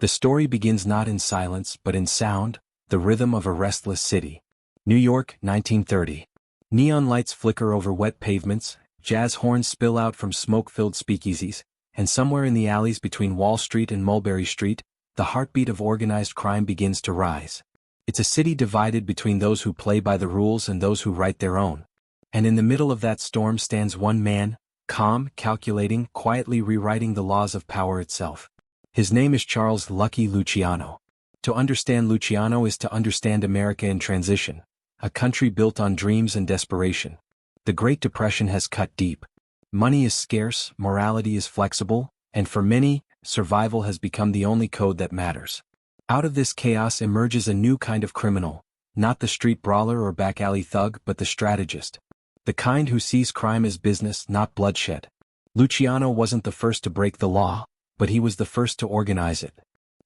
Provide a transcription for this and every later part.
The story begins not in silence but in sound, the rhythm of a restless city. New York, 1930. Neon lights flicker over wet pavements, jazz horns spill out from smoke-filled speakeasies, and somewhere in the alleys between Wall Street and Mulberry Street, the heartbeat of organized crime begins to rise. It's a city divided between those who play by the rules and those who write their own. And in the middle of that storm stands one man, calm, calculating, quietly rewriting the laws of power itself. His name is Charles Lucky Luciano. To understand Luciano is to understand America in transition, a country built on dreams and desperation. The Great Depression has cut deep. Money is scarce, morality is flexible, and for many, survival has become the only code that matters. Out of this chaos emerges a new kind of criminal, not the street brawler or back-alley thug but the strategist. The kind who sees crime as business, not bloodshed. Luciano wasn't the first to break the law, but he was the first to organize it.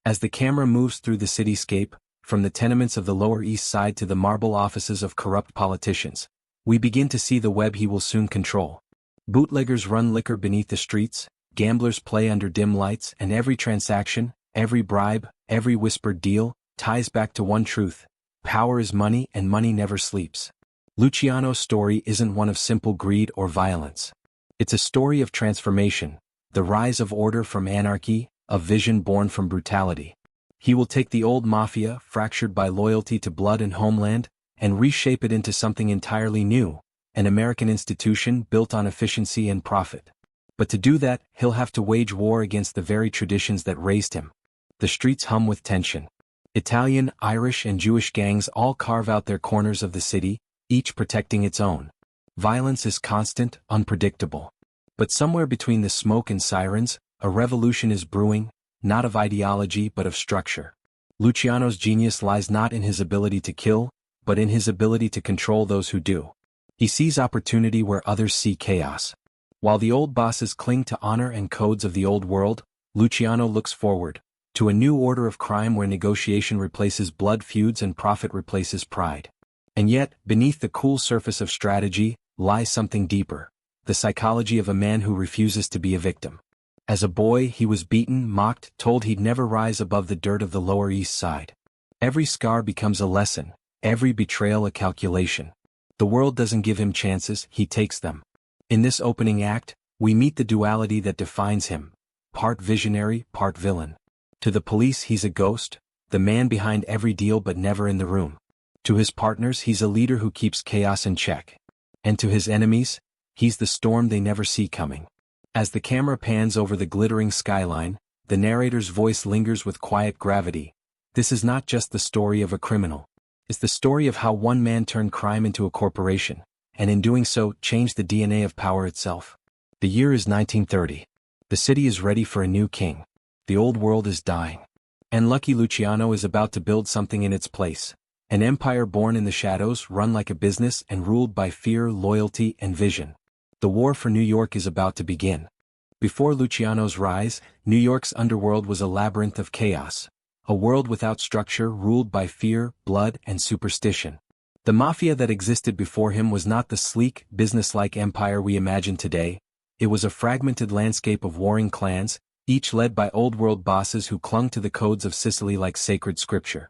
As the camera moves through the cityscape, from the tenements of the Lower East Side to the marble offices of corrupt politicians, we begin to see the web he will soon control. Bootleggers run liquor beneath the streets, gamblers play under dim lights, and every transaction, every bribe, every whispered deal, ties back to one truth: power is money and money never sleeps. Luciano's story isn't one of simple greed or violence. It's a story of transformation, the rise of order from anarchy, a vision born from brutality. He will take the old mafia, fractured by loyalty to blood and homeland, and reshape it into something entirely new, an American institution built on efficiency and profit. But to do that, he'll have to wage war against the very traditions that raised him. The streets hum with tension. Italian, Irish, and Jewish gangs all carve out their corners of the city, each protecting its own. Violence is constant, unpredictable. But somewhere between the smoke and sirens, a revolution is brewing, not of ideology but of structure. Luciano's genius lies not in his ability to kill, but in his ability to control those who do. He sees opportunity where others see chaos. While the old bosses cling to honor and codes of the old world, Luciano looks forward, to a new order of crime where negotiation replaces blood feuds and profit replaces pride. And yet, beneath the cool surface of strategy, lies something deeper: the psychology of a man who refuses to be a victim. As a boy, he was beaten, mocked, told he'd never rise above the dirt of the Lower East Side. Every scar becomes a lesson, every betrayal a calculation. The world doesn't give him chances, he takes them. In this opening act, we meet the duality that defines him: part visionary, part villain. To the police he's a ghost, the man behind every deal but never in the room. To his partners he's a leader who keeps chaos in check. And to his enemies, he's the storm they never see coming. As the camera pans over the glittering skyline, the narrator's voice lingers with quiet gravity. This is not just the story of a criminal. It's the story of how one man turned crime into a corporation, and in doing so, changed the DNA of power itself. The year is 1930. The city is ready for a new king. The old world is dying. And Lucky Luciano is about to build something in its place. An empire born in the shadows, run like a business and ruled by fear, loyalty, and vision. The war for New York is about to begin. Before Luciano's rise, New York's underworld was a labyrinth of chaos. A world without structure, ruled by fear, blood, and superstition. The mafia that existed before him was not the sleek, businesslike empire we imagine today. It was a fragmented landscape of warring clans, each led by old-world bosses who clung to the codes of Sicily like sacred scripture.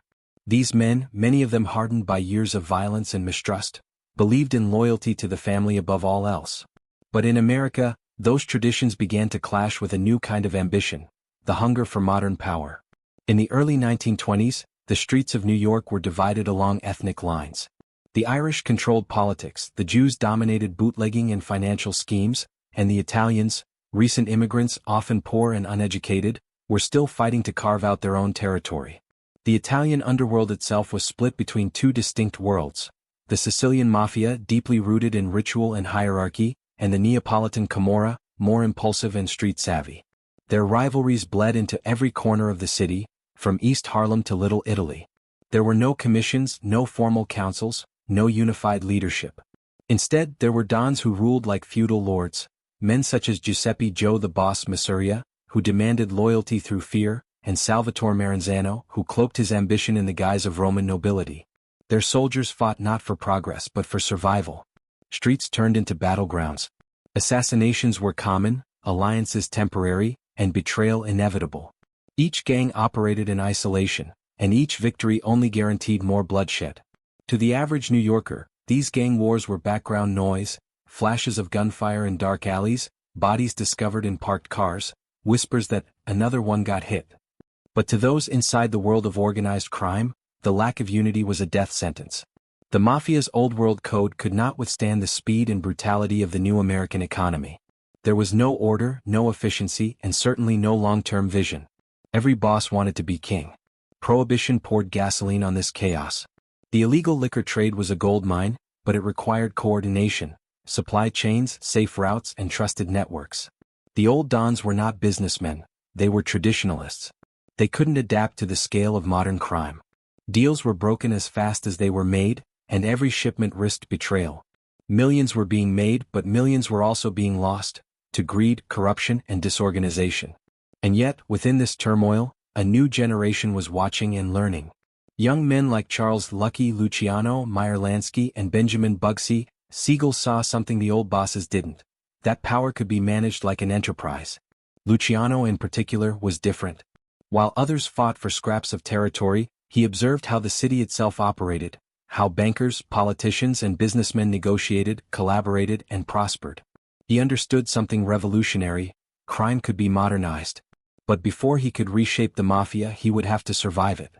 These men, many of them hardened by years of violence and mistrust, believed in loyalty to the family above all else. But in America, those traditions began to clash with a new kind of ambition: the hunger for modern power. In the early 1920s, the streets of New York were divided along ethnic lines. The Irish controlled politics, the Jews dominated bootlegging and financial schemes, and the Italians, recent immigrants often poor and uneducated, were still fighting to carve out their own territory. The Italian underworld itself was split between two distinct worlds: the Sicilian Mafia, deeply rooted in ritual and hierarchy, and the Neapolitan Camorra, more impulsive and street-savvy. Their rivalries bled into every corner of the city, from East Harlem to Little Italy. There were no commissions, no formal councils, no unified leadership. Instead, there were dons who ruled like feudal lords, men such as Giuseppe Joe the Boss Masuria, who demanded loyalty through fear, and Salvatore Maranzano, who cloaked his ambition in the guise of Roman nobility. Their soldiers fought not for progress but for survival. Streets turned into battlegrounds. Assassinations were common, alliances temporary, and betrayal inevitable. Each gang operated in isolation, and each victory only guaranteed more bloodshed. To the average New Yorker, these gang wars were background noise, flashes of gunfire in dark alleys, bodies discovered in parked cars, whispers that another one got hit. But to those inside the world of organized crime, the lack of unity was a death sentence. The Mafia's old world code could not withstand the speed and brutality of the new American economy. There was no order, no efficiency, and certainly no long-term vision. Every boss wanted to be king. Prohibition poured gasoline on this chaos. The illegal liquor trade was a gold mine, but it required coordination, supply chains, safe routes, and trusted networks. The old dons were not businessmen, they were traditionalists. They couldn't adapt to the scale of modern crime. Deals were broken as fast as they were made, and every shipment risked betrayal. Millions were being made, but millions were also being lost, to greed, corruption, and disorganization. And yet, within this turmoil, a new generation was watching and learning. Young men like Charles Lucky Luciano, Meyer Lansky, and Benjamin Bugsy Siegel saw something the old bosses didn't. That power could be managed like an enterprise. Luciano in particular was different. While others fought for scraps of territory, he observed how the city itself operated, how bankers, politicians, and businessmen negotiated, collaborated, and prospered. He understood something revolutionary: crime could be modernized. But before he could reshape the Mafia, he would have to survive it.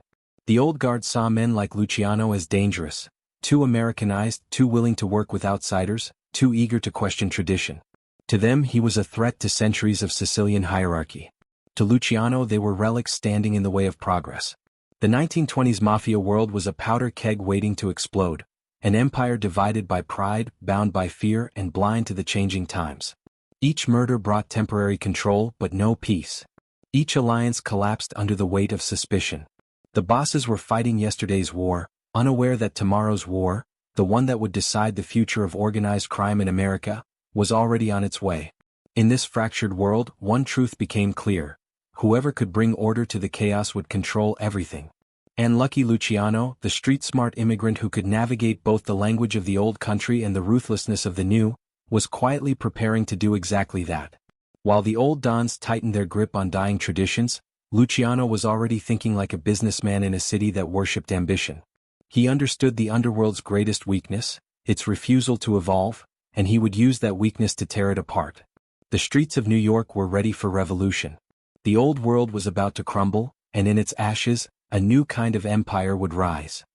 The old guard saw men like Luciano as dangerous, too Americanized, too willing to work with outsiders, too eager to question tradition. To them he was a threat to centuries of Sicilian hierarchy. To Luciano they were relics standing in the way of progress. The 1920s Mafia world was a powder keg waiting to explode, an empire divided by pride, bound by fear, and blind to the changing times. Each murder brought temporary control but no peace. Each alliance collapsed under the weight of suspicion. The bosses were fighting yesterday's war, unaware that tomorrow's war, the one that would decide the future of organized crime in America, was already on its way. In this fractured world, one truth became clear: whoever could bring order to the chaos would control everything. And Lucky Luciano, the street-smart immigrant who could navigate both the language of the old country and the ruthlessness of the new, was quietly preparing to do exactly that. While the old dons tightened their grip on dying traditions, Luciano was already thinking like a businessman in a city that worshipped ambition. He understood the underworld's greatest weakness, its refusal to evolve, and he would use that weakness to tear it apart. The streets of New York were ready for revolution. The old world was about to crumble, and in its ashes, a new kind of empire would rise.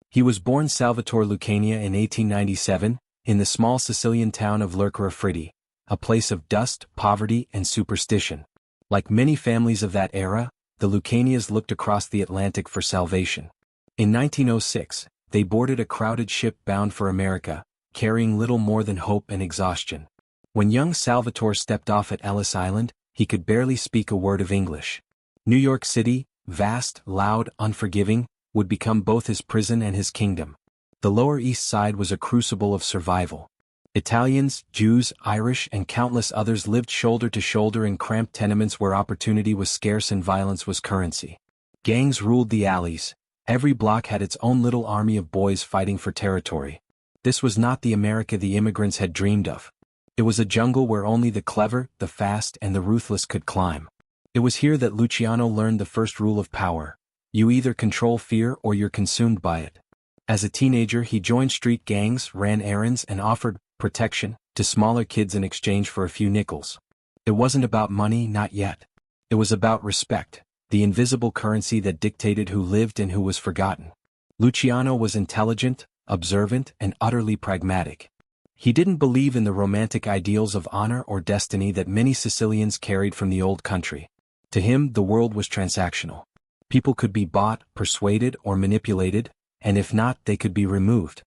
He was born Salvatore Lucania in 1897, in the small Sicilian town of Lercara, a place of dust, poverty, and superstition. Like many families of that era, the Lucanias looked across the Atlantic for salvation. In 1906, they boarded a crowded ship bound for America, carrying little more than hope and exhaustion. When young Salvatore stepped off at Ellis Island, he could barely speak a word of English. New York City, vast, loud, unforgiving, would become both his prison and his kingdom. The Lower East Side was a crucible of survival. Italians, Jews, Irish, and countless others lived shoulder to shoulder in cramped tenements where opportunity was scarce and violence was currency. Gangs ruled the alleys. Every block had its own little army of boys fighting for territory. This was not the America the immigrants had dreamed of. It was a jungle where only the clever, the fast, and the ruthless could climb. It was here that Luciano learned the first rule of power: you either control fear or you're consumed by it. As a teenager he joined street gangs, ran errands, and offered protection to smaller kids in exchange for a few nickels. It wasn't about money, not yet. It was about respect, the invisible currency that dictated who lived and who was forgotten. Luciano was intelligent, observant, and utterly pragmatic. He didn't believe in the romantic ideals of honor or destiny that many Sicilians carried from the old country. To him, the world was transactional. People could be bought, persuaded, or manipulated, and if not, they could be removed.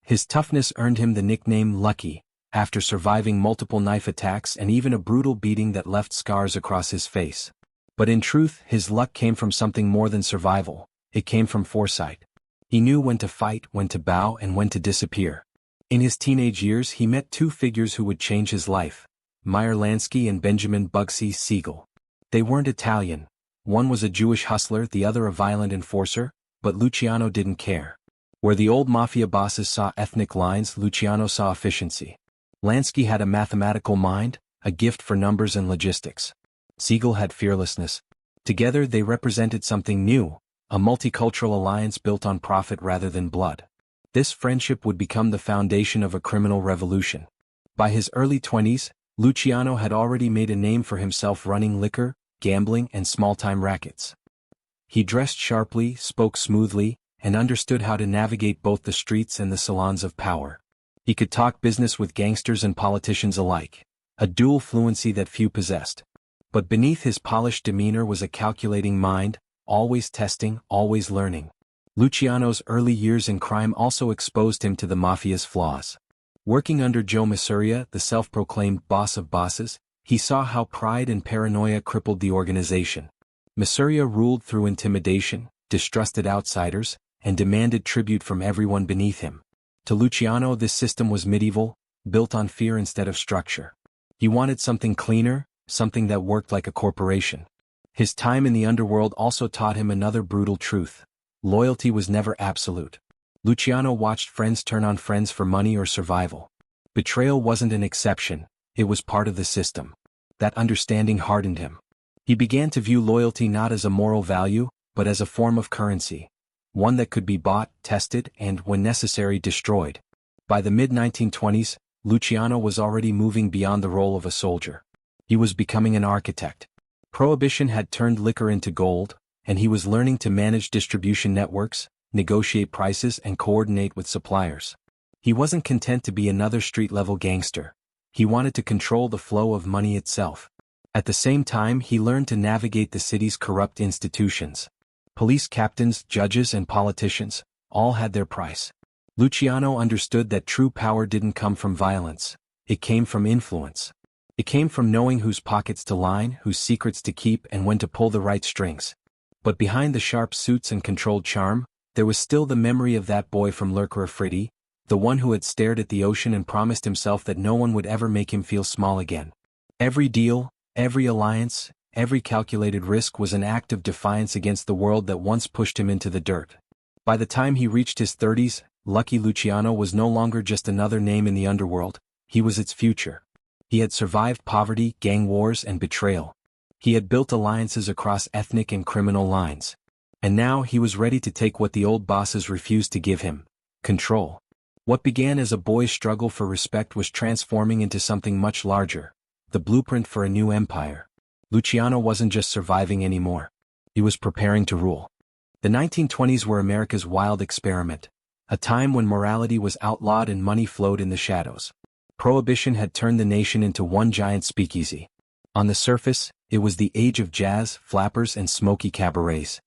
His toughness earned him the nickname Lucky, after surviving multiple knife attacks and even a brutal beating that left scars across his face. But in truth, his luck came from something more than survival. It came from foresight. He knew when to fight, when to bow, and when to disappear. In his teenage years he met two figures who would change his life: Meyer Lansky and Benjamin Bugsy Siegel. They weren't Italian. One was a Jewish hustler, the other a violent enforcer, but Luciano didn't care. Where the old Mafia bosses saw ethnic lines, Luciano saw efficiency. Lansky had a mathematical mind, a gift for numbers and logistics. Siegel had fearlessness. Together they represented something new, a multicultural alliance built on profit rather than blood. This friendship would become the foundation of a criminal revolution. By his early 20s, Luciano had already made a name for himself running liquor, gambling and small-time rackets. He dressed sharply, spoke smoothly, and understood how to navigate both the streets and the salons of power. He could talk business with gangsters and politicians alike, a dual fluency that few possessed. But beneath his polished demeanor was a calculating mind, always testing, always learning. Luciano's early years in crime also exposed him to the Mafia's flaws. Working under Joe Masuria, the self-proclaimed boss of bosses, he saw how pride and paranoia crippled the organization. Masuria ruled through intimidation, distrusted outsiders, and demanded tribute from everyone beneath him. To Luciano, this system was medieval, built on fear instead of structure. He wanted something cleaner, something that worked like a corporation. His time in the underworld also taught him another brutal truth. Loyalty was never absolute. Luciano watched friends turn on friends for money or survival. Betrayal wasn't an exception, it was part of the system. That understanding hardened him. He began to view loyalty not as a moral value, but as a form of currency. One that could be bought, tested, and, when necessary, destroyed. By the mid-1920s, Luciano was already moving beyond the role of a soldier. He was becoming an architect. Prohibition had turned liquor into gold, and he was learning to manage distribution networks, negotiate prices and coordinate with suppliers. He wasn't content to be another street-level gangster. He wanted to control the flow of money itself. At the same time, he learned to navigate the city's corrupt institutions. Police captains, judges and politicians, all had their price. Luciano understood that true power didn't come from violence. It came from influence. It came from knowing whose pockets to line, whose secrets to keep and when to pull the right strings. But behind the sharp suits and controlled charm, there was still the memory of that boy from Lurker Afridi, the one who had stared at the ocean and promised himself that no one would ever make him feel small again. Every deal, every alliance, every calculated risk was an act of defiance against the world that once pushed him into the dirt. By the time he reached his 30s, Lucky Luciano was no longer just another name in the underworld, he was its future. He had survived poverty, gang wars and betrayal. He had built alliances across ethnic and criminal lines. And now he was ready to take what the old bosses refused to give him: control. What began as a boy's struggle for respect was transforming into something much larger, the blueprint for a new empire. Luciano wasn't just surviving anymore. He was preparing to rule. The 1920s were America's wild experiment, a time when morality was outlawed and money flowed in the shadows. Prohibition had turned the nation into one giant speakeasy. On the surface, it was the age of jazz, flappers and smoky cabarets.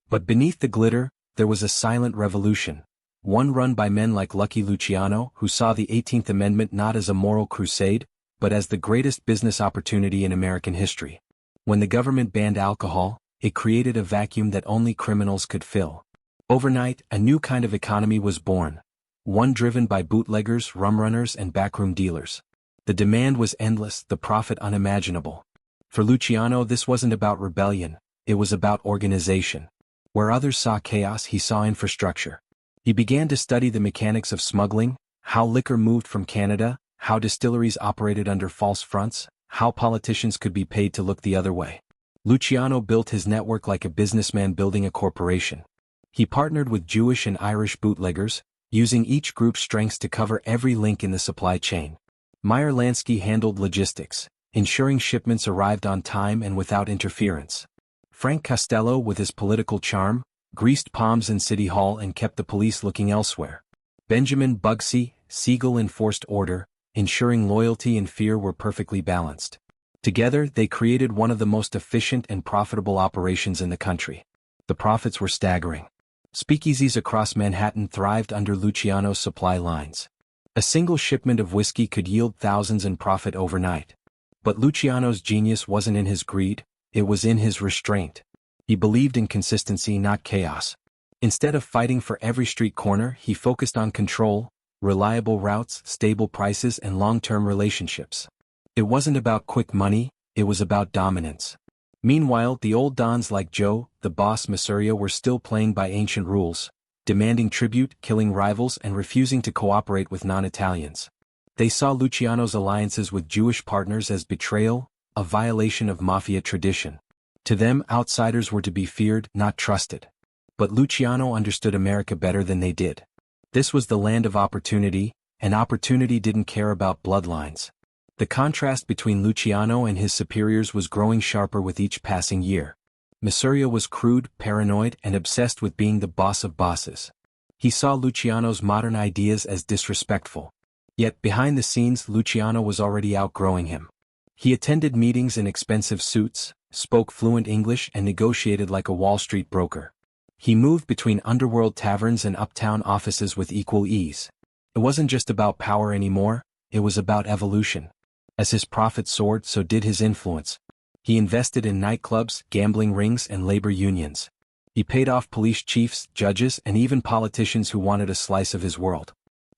But beneath the glitter, there was a silent revolution, one run by men like Lucky Luciano, who saw the 18th Amendment not as a moral crusade, but as the greatest business opportunity in American history. When the government banned alcohol, it created a vacuum that only criminals could fill. Overnight, a new kind of economy was born, one driven by bootleggers, rum runners and backroom dealers. The demand was endless, the profit unimaginable. For Luciano, this wasn't about rebellion, it was about organization. Where others saw chaos, he saw infrastructure. He began to study the mechanics of smuggling, how liquor moved from Canada, how distilleries operated under false fronts, how politicians could be paid to look the other way. Luciano built his network like a businessman building a corporation. He partnered with Jewish and Irish bootleggers, using each group's strengths to cover every link in the supply chain. Meyer Lansky handled logistics, ensuring shipments arrived on time and without interference. Frank Costello, with his political charm, greased palms in City Hall and kept the police looking elsewhere. Benjamin Bugsy Siegel enforced order, ensuring loyalty and fear were perfectly balanced. Together, they created one of the most efficient and profitable operations in the country. The profits were staggering. Speakeasies across Manhattan thrived under Luciano's supply lines. A single shipment of whiskey could yield thousands in profit overnight. But Luciano's genius wasn't in his greed, it was in his restraint. He believed in consistency, not chaos. Instead of fighting for every street corner, he focused on control, reliable routes, stable prices, and long-term relationships. It wasn't about quick money, it was about dominance. Meanwhile, the old dons like Joe, the boss Masuria, were still playing by ancient rules, demanding tribute, killing rivals, and refusing to cooperate with non-Italians. They saw Luciano's alliances with Jewish partners as betrayal, a violation of Mafia tradition. To them, outsiders were to be feared, not trusted. But Luciano understood America better than they did. This was the land of opportunity, and opportunity didn't care about bloodlines. The contrast between Luciano and his superiors was growing sharper with each passing year. Masuria was crude, paranoid, and obsessed with being the boss of bosses. He saw Luciano's modern ideas as disrespectful. Yet behind the scenes, Luciano was already outgrowing him. He attended meetings in expensive suits, spoke fluent English, and negotiated like a Wall Street broker. He moved between underworld taverns and uptown offices with equal ease. It wasn't just about power anymore, it was about evolution. As his profits soared, so did his influence. He invested in nightclubs, gambling rings, and labor unions. He paid off police chiefs, judges, and even politicians who wanted a slice of his world.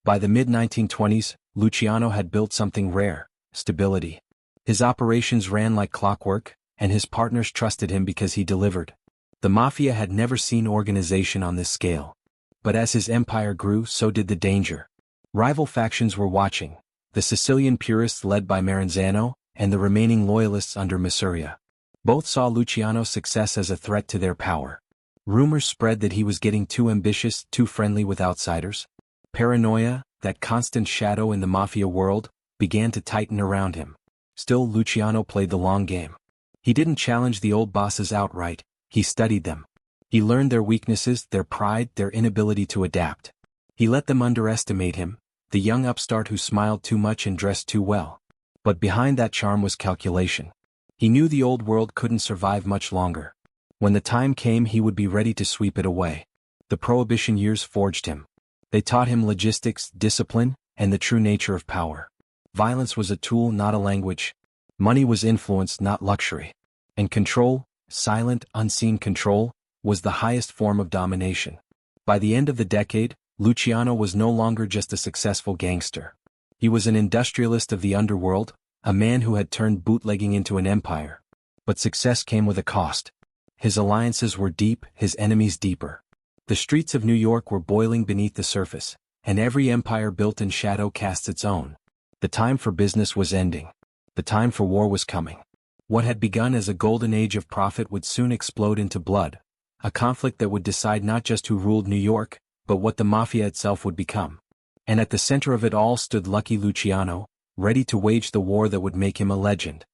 By the mid-1920s, Luciano had built something rare: stability. His operations ran like clockwork, and his partners trusted him because he delivered. The Mafia had never seen organization on this scale. But as his empire grew, so did the danger. Rival factions were watching: the Sicilian purists led by Maranzano, and the remaining loyalists under Masuria. Both saw Luciano's success as a threat to their power. Rumors spread that he was getting too ambitious, too friendly with outsiders. Paranoia, that constant shadow in the Mafia world, began to tighten around him. Still, Luciano played the long game. He didn't challenge the old bosses outright, he studied them. He learned their weaknesses, their pride, their inability to adapt. He let them underestimate him, the young upstart who smiled too much and dressed too well. But behind that charm was calculation. He knew the old world couldn't survive much longer. When the time came, he would be ready to sweep it away. The Prohibition years forged him. They taught him logistics, discipline, and the true nature of power. Violence was a tool, not a language. Money was influence, not luxury. And control, silent, unseen control, was the highest form of domination. By the end of the decade, Luciano was no longer just a successful gangster. He was an industrialist of the underworld, a man who had turned bootlegging into an empire. But success came with a cost. His alliances were deep, his enemies deeper. The streets of New York were boiling beneath the surface, and every empire built in shadow cast its own. The time for business was ending. The time for war was coming. What had begun as a golden age of profit would soon explode into blood, a conflict that would decide not just who ruled New York, but what the Mafia itself would become. And at the center of it all stood Lucky Luciano, ready to wage the war that would make him a legend.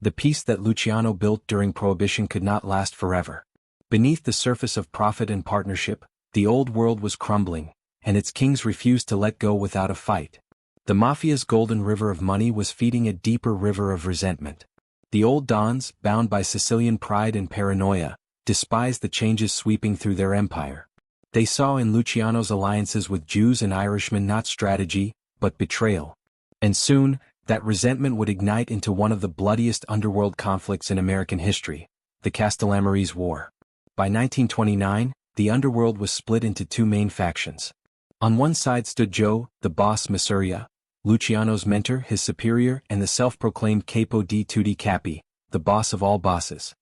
The peace that Luciano built during Prohibition could not last forever. Beneath the surface of profit and partnership, the old world was crumbling, and its kings refused to let go without a fight. The Mafia's golden river of money was feeding a deeper river of resentment. The old dons, bound by Sicilian pride and paranoia, despised the changes sweeping through their empire. They saw in Luciano's alliances with Jews and Irishmen not strategy, but betrayal. And soon, that resentment would ignite into one of the bloodiest underworld conflicts in American history, the Castellammarese War. By 1929, the underworld was split into two main factions. On one side stood Joe, the boss Masuria, Luciano's mentor, his superior, and the self-proclaimed Capo di Tutti Capi, the boss of all bosses.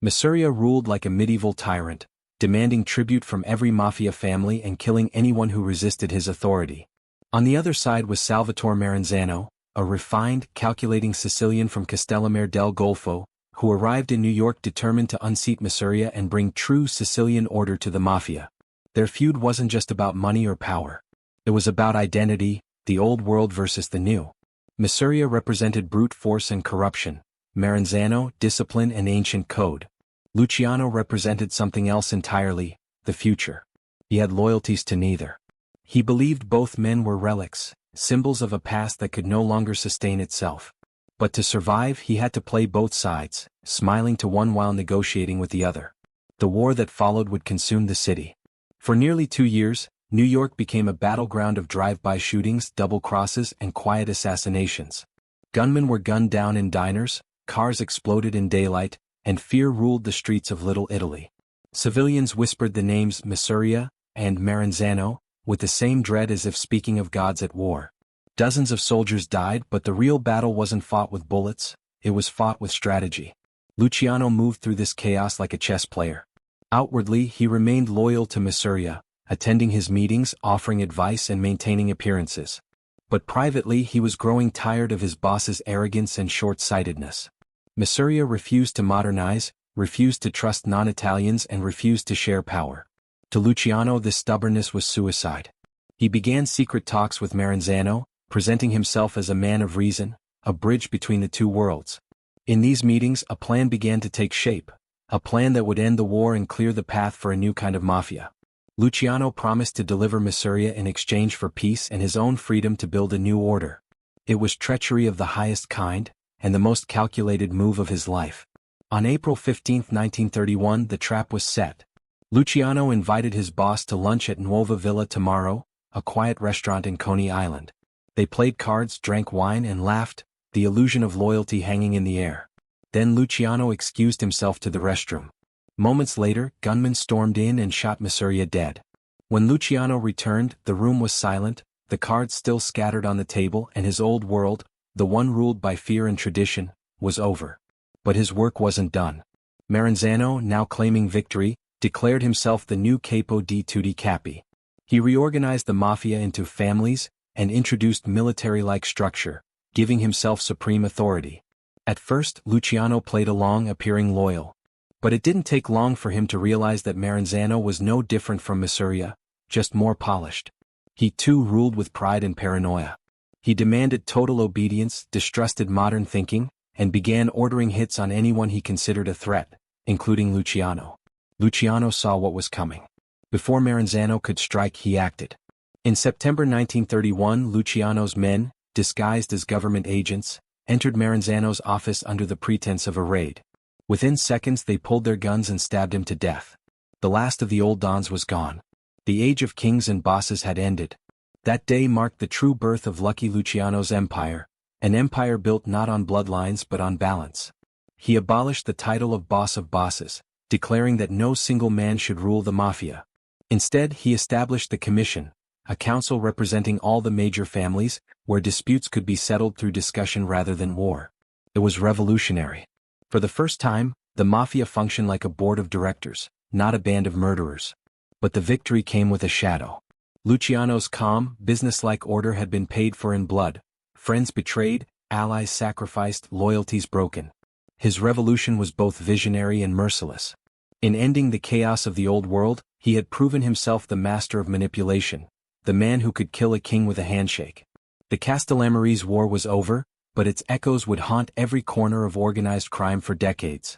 Masuria ruled like a medieval tyrant, demanding tribute from every Mafia family and killing anyone who resisted his authority. On the other side was Salvatore Maranzano, a refined, calculating Sicilian from Castellamare del Golfo, who arrived in New York determined to unseat Masuria and bring true Sicilian order to the Mafia. Their feud wasn't just about money or power. It was about identity, the old world versus the new. Masuria represented brute force and corruption, Maranzano, discipline and ancient code. Luciano represented something else entirely, the future. He had loyalties to neither. He believed both men were relics, symbols of a past that could no longer sustain itself. But to survive, he had to play both sides, smiling to one while negotiating with the other. The war that followed would consume the city. For nearly 2 years, New York became a battleground of drive-by shootings, double crosses, and quiet assassinations. Gunmen were gunned down in diners, cars exploded in daylight, and fear ruled the streets of Little Italy. Civilians whispered the names Masuria and Maranzano, with the same dread as if speaking of gods at war. Dozens of soldiers died, but the real battle wasn't fought with bullets, it was fought with strategy. Luciano moved through this chaos like a chess player. Outwardly, he remained loyal to Masuria, attending his meetings, offering advice and maintaining appearances. But privately, he was growing tired of his boss's arrogance and short-sightedness. Masuria refused to modernize, refused to trust non-Italians and refused to share power. To Luciano, this stubbornness was suicide. He began secret talks with Maranzano, presenting himself as a man of reason, a bridge between the two worlds. In these meetings, a plan began to take shape, a plan that would end the war and clear the path for a new kind of mafia. Luciano promised to deliver Mafia in exchange for peace and his own freedom to build a new order. It was treachery of the highest kind, and the most calculated move of his life. On April 15, 1931, the trap was set. Luciano invited his boss to lunch at Nuova Villa Tomorrow, a quiet restaurant in Coney Island. They played cards, drank wine, and laughed, the illusion of loyalty hanging in the air. Then Luciano excused himself to the restroom. Moments later, gunmen stormed in and shot Mafia dead. When Luciano returned, the room was silent, the cards still scattered on the table, and his old world, the one ruled by fear and tradition, was over. But his work wasn't done. Maranzano, now claiming victory, declared himself the new Capo di Tutti Capi. He reorganized the Mafia into families and introduced military-like structure, giving himself supreme authority. At first, Luciano played along, appearing loyal. But it didn't take long for him to realize that Maranzano was no different from Mafia, just more polished. He too ruled with pride and paranoia. He demanded total obedience, distrusted modern thinking, and began ordering hits on anyone he considered a threat, including Luciano. Luciano saw what was coming. Before Maranzano could strike, he acted. In September 1931, Luciano's men, disguised as government agents, entered Maranzano's office under the pretense of a raid. Within seconds they pulled their guns and stabbed him to death. The last of the old dons was gone. The age of kings and bosses had ended. That day marked the true birth of Lucky Luciano's empire, an empire built not on bloodlines but on balance. He abolished the title of boss of bosses, declaring that no single man should rule the Mafia. Instead, he established the Commission, a council representing all the major families, where disputes could be settled through discussion rather than war. It was revolutionary. For the first time, the Mafia functioned like a board of directors, not a band of murderers. But the victory came with a shadow. Luciano's calm, businesslike order had been paid for in blood, friends betrayed, allies sacrificed, loyalties broken. His revolution was both visionary and merciless. In ending the chaos of the old world, he had proven himself the master of manipulation, the man who could kill a king with a handshake. The Castellammarese War was over, but its echoes would haunt every corner of organized crime for decades.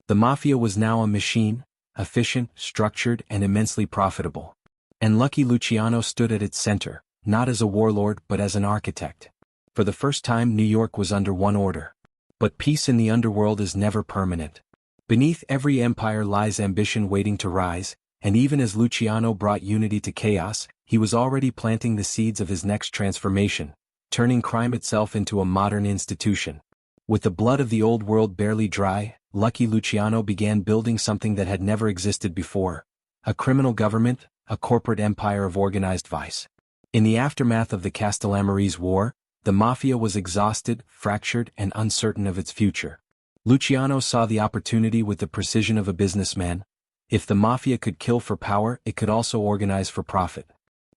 The Mafia was now a machine, efficient, structured, and immensely profitable. And Lucky Luciano stood at its center, not as a warlord but as an architect. For the first time, New York was under one order. But peace in the underworld is never permanent. Beneath every empire lies ambition waiting to rise, and even as Luciano brought unity to chaos, he was already planting the seeds of his next transformation, turning crime itself into a modern institution. With the blood of the old world barely dry, Lucky Luciano began building something that had never existed before: a criminal government, a corporate empire of organized vice. In the aftermath of the Castellammarese War, the Mafia was exhausted, fractured, and uncertain of its future. Luciano saw the opportunity with the precision of a businessman. If the Mafia could kill for power, it could also organize for profit.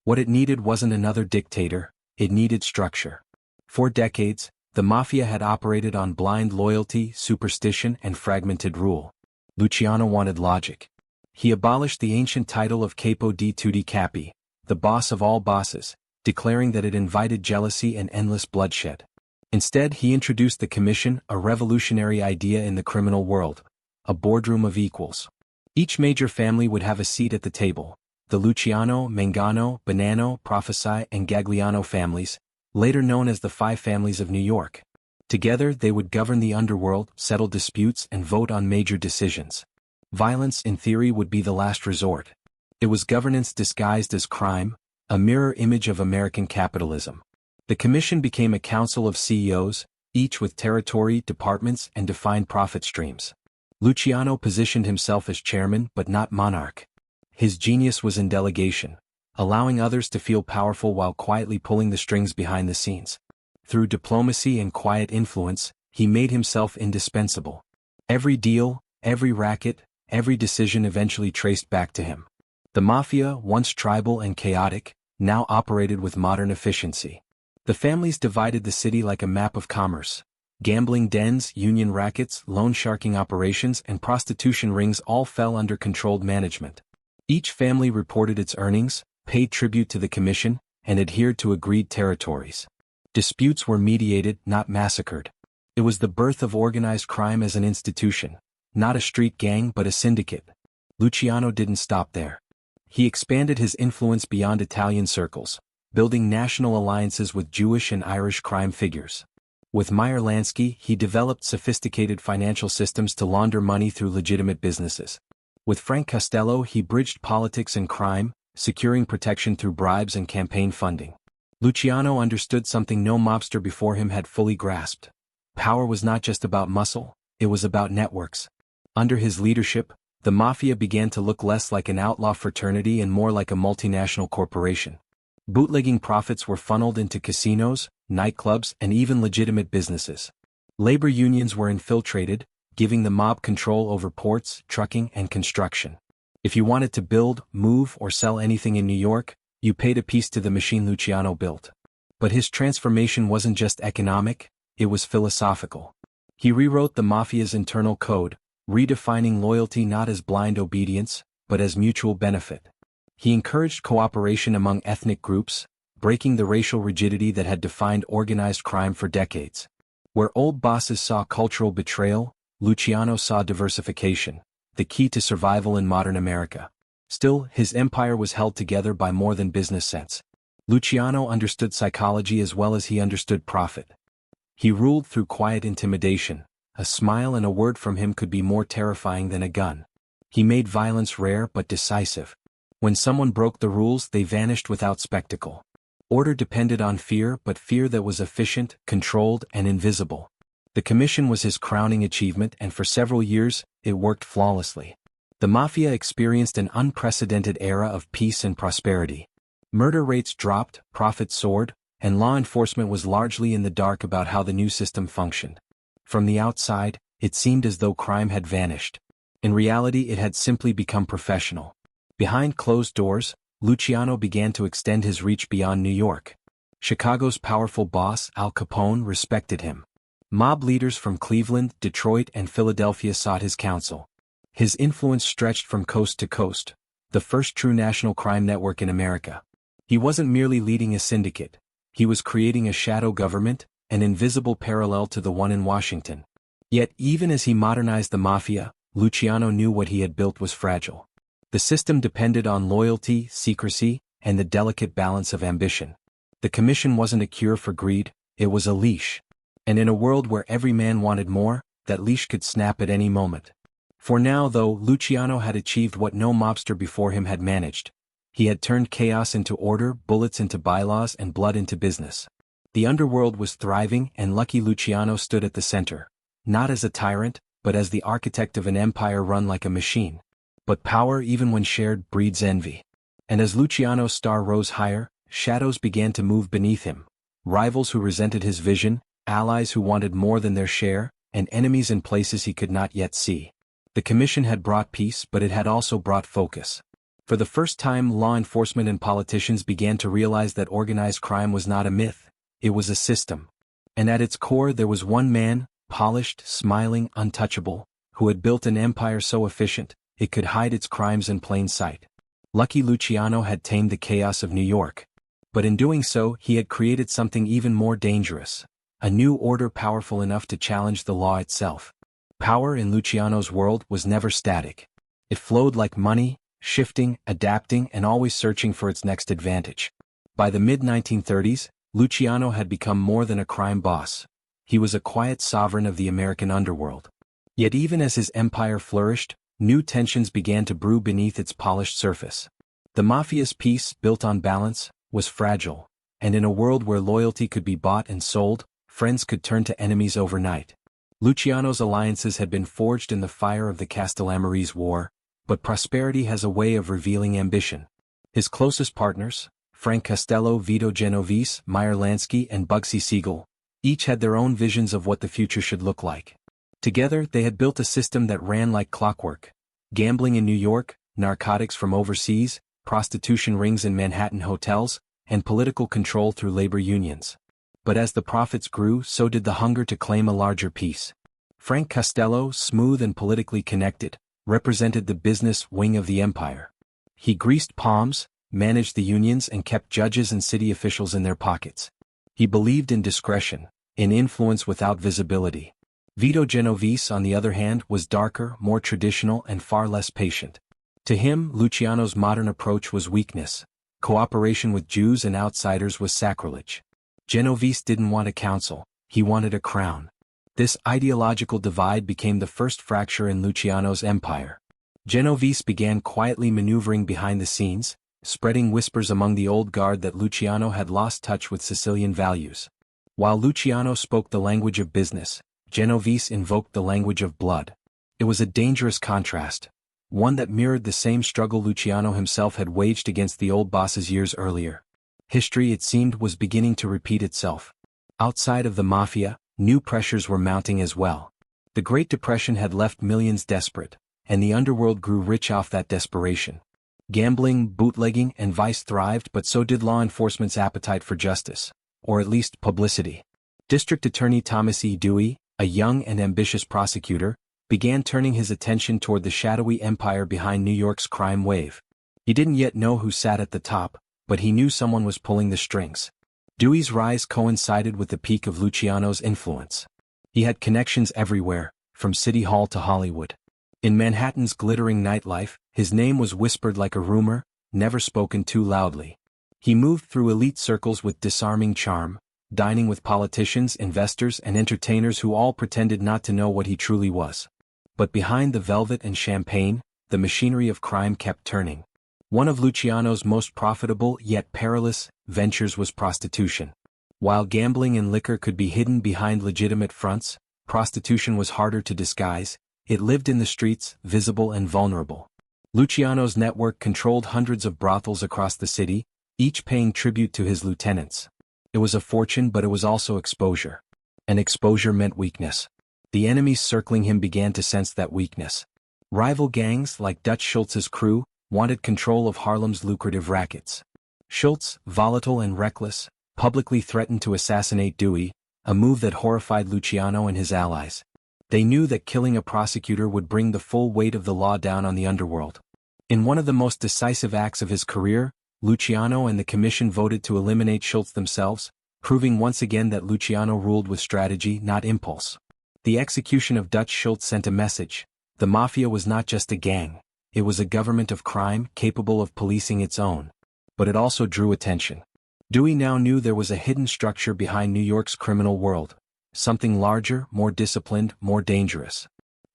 What it needed wasn't another dictator, it needed structure. For decades, the Mafia had operated on blind loyalty, superstition, and fragmented rule. Luciano wanted logic. He abolished the ancient title of Capo di Tutti Capi, the boss of all bosses, declaring that it invited jealousy and endless bloodshed. Instead, he introduced the Commission, a revolutionary idea in the criminal world: a boardroom of equals. Each major family would have a seat at the table. The Luciano, Mangano, Bonanno, Professai, and Gagliano families, later known as the Five Families of New York. Together, they would govern the underworld, settle disputes, and vote on major decisions. Violence, in theory, would be the last resort. It was governance disguised as crime, a mirror image of American capitalism. The Commission became a council of CEOs, each with territory, departments, and defined profit streams. Luciano positioned himself as chairman but not monarch. His genius was in delegation, allowing others to feel powerful while quietly pulling the strings behind the scenes. Through diplomacy and quiet influence, he made himself indispensable. Every deal, every racket, every decision eventually traced back to him. The Mafia, once tribal and chaotic, now operated with modern efficiency. The families divided the city like a map of commerce. Gambling dens, union rackets, loan sharking operations, and prostitution rings all fell under controlled management. Each family reported its earnings, paid tribute to the commission, and adhered to agreed territories. Disputes were mediated, not massacred. It was the birth of organized crime as an institution, not a street gang but a syndicate. Luciano didn't stop there. He expanded his influence beyond Italian circles, building national alliances with Jewish and Irish crime figures. With Meyer Lansky, he developed sophisticated financial systems to launder money through legitimate businesses. With Frank Costello, he bridged politics and crime, securing protection through bribes and campaign funding. Luciano understood something no mobster before him had fully grasped. Power was not just about muscle, it was about networks. Under his leadership, the Mafia began to look less like an outlaw fraternity and more like a multinational corporation. Bootlegging profits were funneled into casinos, nightclubs, and even legitimate businesses. Labor unions were infiltrated, giving the mob control over ports, trucking, and construction. If you wanted to build, move, or sell anything in New York, you paid a piece to the machine Luciano built. But his transformation wasn't just economic, it was philosophical. He rewrote the Mafia's internal code, redefining loyalty not as blind obedience, but as mutual benefit. He encouraged cooperation among ethnic groups, breaking the racial rigidity that had defined organized crime for decades. Where old bosses saw cultural betrayal, Luciano saw diversification, the key to survival in modern America. Still, his empire was held together by more than business sense. Luciano understood psychology as well as he understood profit. He ruled through quiet intimidation. A smile and a word from him could be more terrifying than a gun. He made violence rare but decisive. When someone broke the rules, they vanished without spectacle. Order depended on fear, but fear that was efficient, controlled, and invisible. The commission was his crowning achievement, and for several years, it worked flawlessly. The Mafia experienced an unprecedented era of peace and prosperity. Murder rates dropped, profits soared, and law enforcement was largely in the dark about how the new system functioned. From the outside, it seemed as though crime had vanished. In reality, it had simply become professional. Behind closed doors, Luciano began to extend his reach beyond New York. Chicago's powerful boss, Al Capone, respected him. Mob leaders from Cleveland, Detroit, and Philadelphia sought his counsel. His influence stretched from coast to coast, the first true national crime network in America. He wasn't merely leading a syndicate. He was creating a shadow government, an invisible parallel to the one in Washington. Yet even as he modernized the Mafia, Luciano knew what he had built was fragile. The system depended on loyalty, secrecy, and the delicate balance of ambition. The commission wasn't a cure for greed, it was a leash. And in a world where every man wanted more, that leash could snap at any moment. For now, though, Luciano had achieved what no mobster before him had managed. He had turned chaos into order, bullets into bylaws, and blood into business. The underworld was thriving, and Lucky Luciano stood at the center. Not as a tyrant, but as the architect of an empire run like a machine. But power, even when shared, breeds envy. And as Luciano's star rose higher, shadows began to move beneath him. Rivals who resented his vision, allies who wanted more than their share, and enemies in places he could not yet see. The commission had brought peace, but it had also brought focus. For the first time, law enforcement and politicians began to realize that organized crime was not a myth, it was a system. And at its core there was one man, polished, smiling, untouchable, who had built an empire so efficient, it could hide its crimes in plain sight. Lucky Luciano had tamed the chaos of New York. But in doing so, he had created something even more dangerous. A new order powerful enough to challenge the law itself. Power in Luciano's world was never static. It flowed like money, shifting, adapting, and always searching for its next advantage. By the mid-1930s, Luciano had become more than a crime boss. He was a quiet sovereign of the American underworld. Yet even as his empire flourished, new tensions began to brew beneath its polished surface. The Mafia's peace, built on balance, was fragile, and in a world where loyalty could be bought and sold, friends could turn to enemies overnight. Luciano's alliances had been forged in the fire of the Castellammarese War, but prosperity has a way of revealing ambition. His closest partners, Frank Costello, Vito Genovese, Meyer Lansky, and Bugsy Siegel, each had their own visions of what the future should look like. Together, they had built a system that ran like clockwork. Gambling in New York, narcotics from overseas, prostitution rings in Manhattan hotels, and political control through labor unions. But as the profits grew, so did the hunger to claim a larger piece. Frank Costello, smooth and politically connected, represented the business wing of the empire. He greased palms, managed the unions and kept judges and city officials in their pockets. He believed in discretion, in influence without visibility. Vito Genovese, on the other hand, was darker, more traditional and far less patient. To him, Luciano's modern approach was weakness. Cooperation with Jews and outsiders was sacrilege. Genovese didn't want a council, he wanted a crown. This ideological divide became the first fracture in Luciano's empire. Genovese began quietly maneuvering behind the scenes, spreading whispers among the old guard that Luciano had lost touch with Sicilian values. While Luciano spoke the language of business, Genovese invoked the language of blood. It was a dangerous contrast, one that mirrored the same struggle Luciano himself had waged against the old bosses years earlier. History, it seemed, was beginning to repeat itself. Outside of the Mafia, new pressures were mounting as well. The Great Depression had left millions desperate, and the underworld grew rich off that desperation. Gambling, bootlegging, and vice thrived, but so did law enforcement's appetite for justice, or at least publicity. District Attorney Thomas E. Dewey, a young and ambitious prosecutor, began turning his attention toward the shadowy empire behind New York's crime wave. He didn't yet know who sat at the top, but he knew someone was pulling the strings. Dewey's rise coincided with the peak of Luciano's influence. He had connections everywhere, from City Hall to Hollywood. In Manhattan's glittering nightlife, his name was whispered like a rumor, never spoken too loudly. He moved through elite circles with disarming charm, dining with politicians, investors, and entertainers who all pretended not to know what he truly was. But behind the velvet and champagne, the machinery of crime kept turning. One of Luciano's most profitable yet perilous ventures was prostitution. While gambling and liquor could be hidden behind legitimate fronts, prostitution was harder to disguise. It lived in the streets, visible and vulnerable. Luciano's network controlled hundreds of brothels across the city, each paying tribute to his lieutenants. It was a fortune, but it was also exposure. And exposure meant weakness. The enemies circling him began to sense that weakness. Rival gangs, like Dutch Schultz's crew, wanted control of Harlem's lucrative rackets. Schultz, volatile and reckless, publicly threatened to assassinate Dewey, a move that horrified Luciano and his allies. They knew that killing a prosecutor would bring the full weight of the law down on the underworld. In one of the most decisive acts of his career, Luciano and the commission voted to eliminate Schultz themselves, proving once again that Luciano ruled with strategy, not impulse. The execution of Dutch Schultz sent a message. The Mafia was not just a gang. It was a government of crime capable of policing its own. But it also drew attention. Dewey now knew there was a hidden structure behind New York's criminal world. Something larger, more disciplined, more dangerous.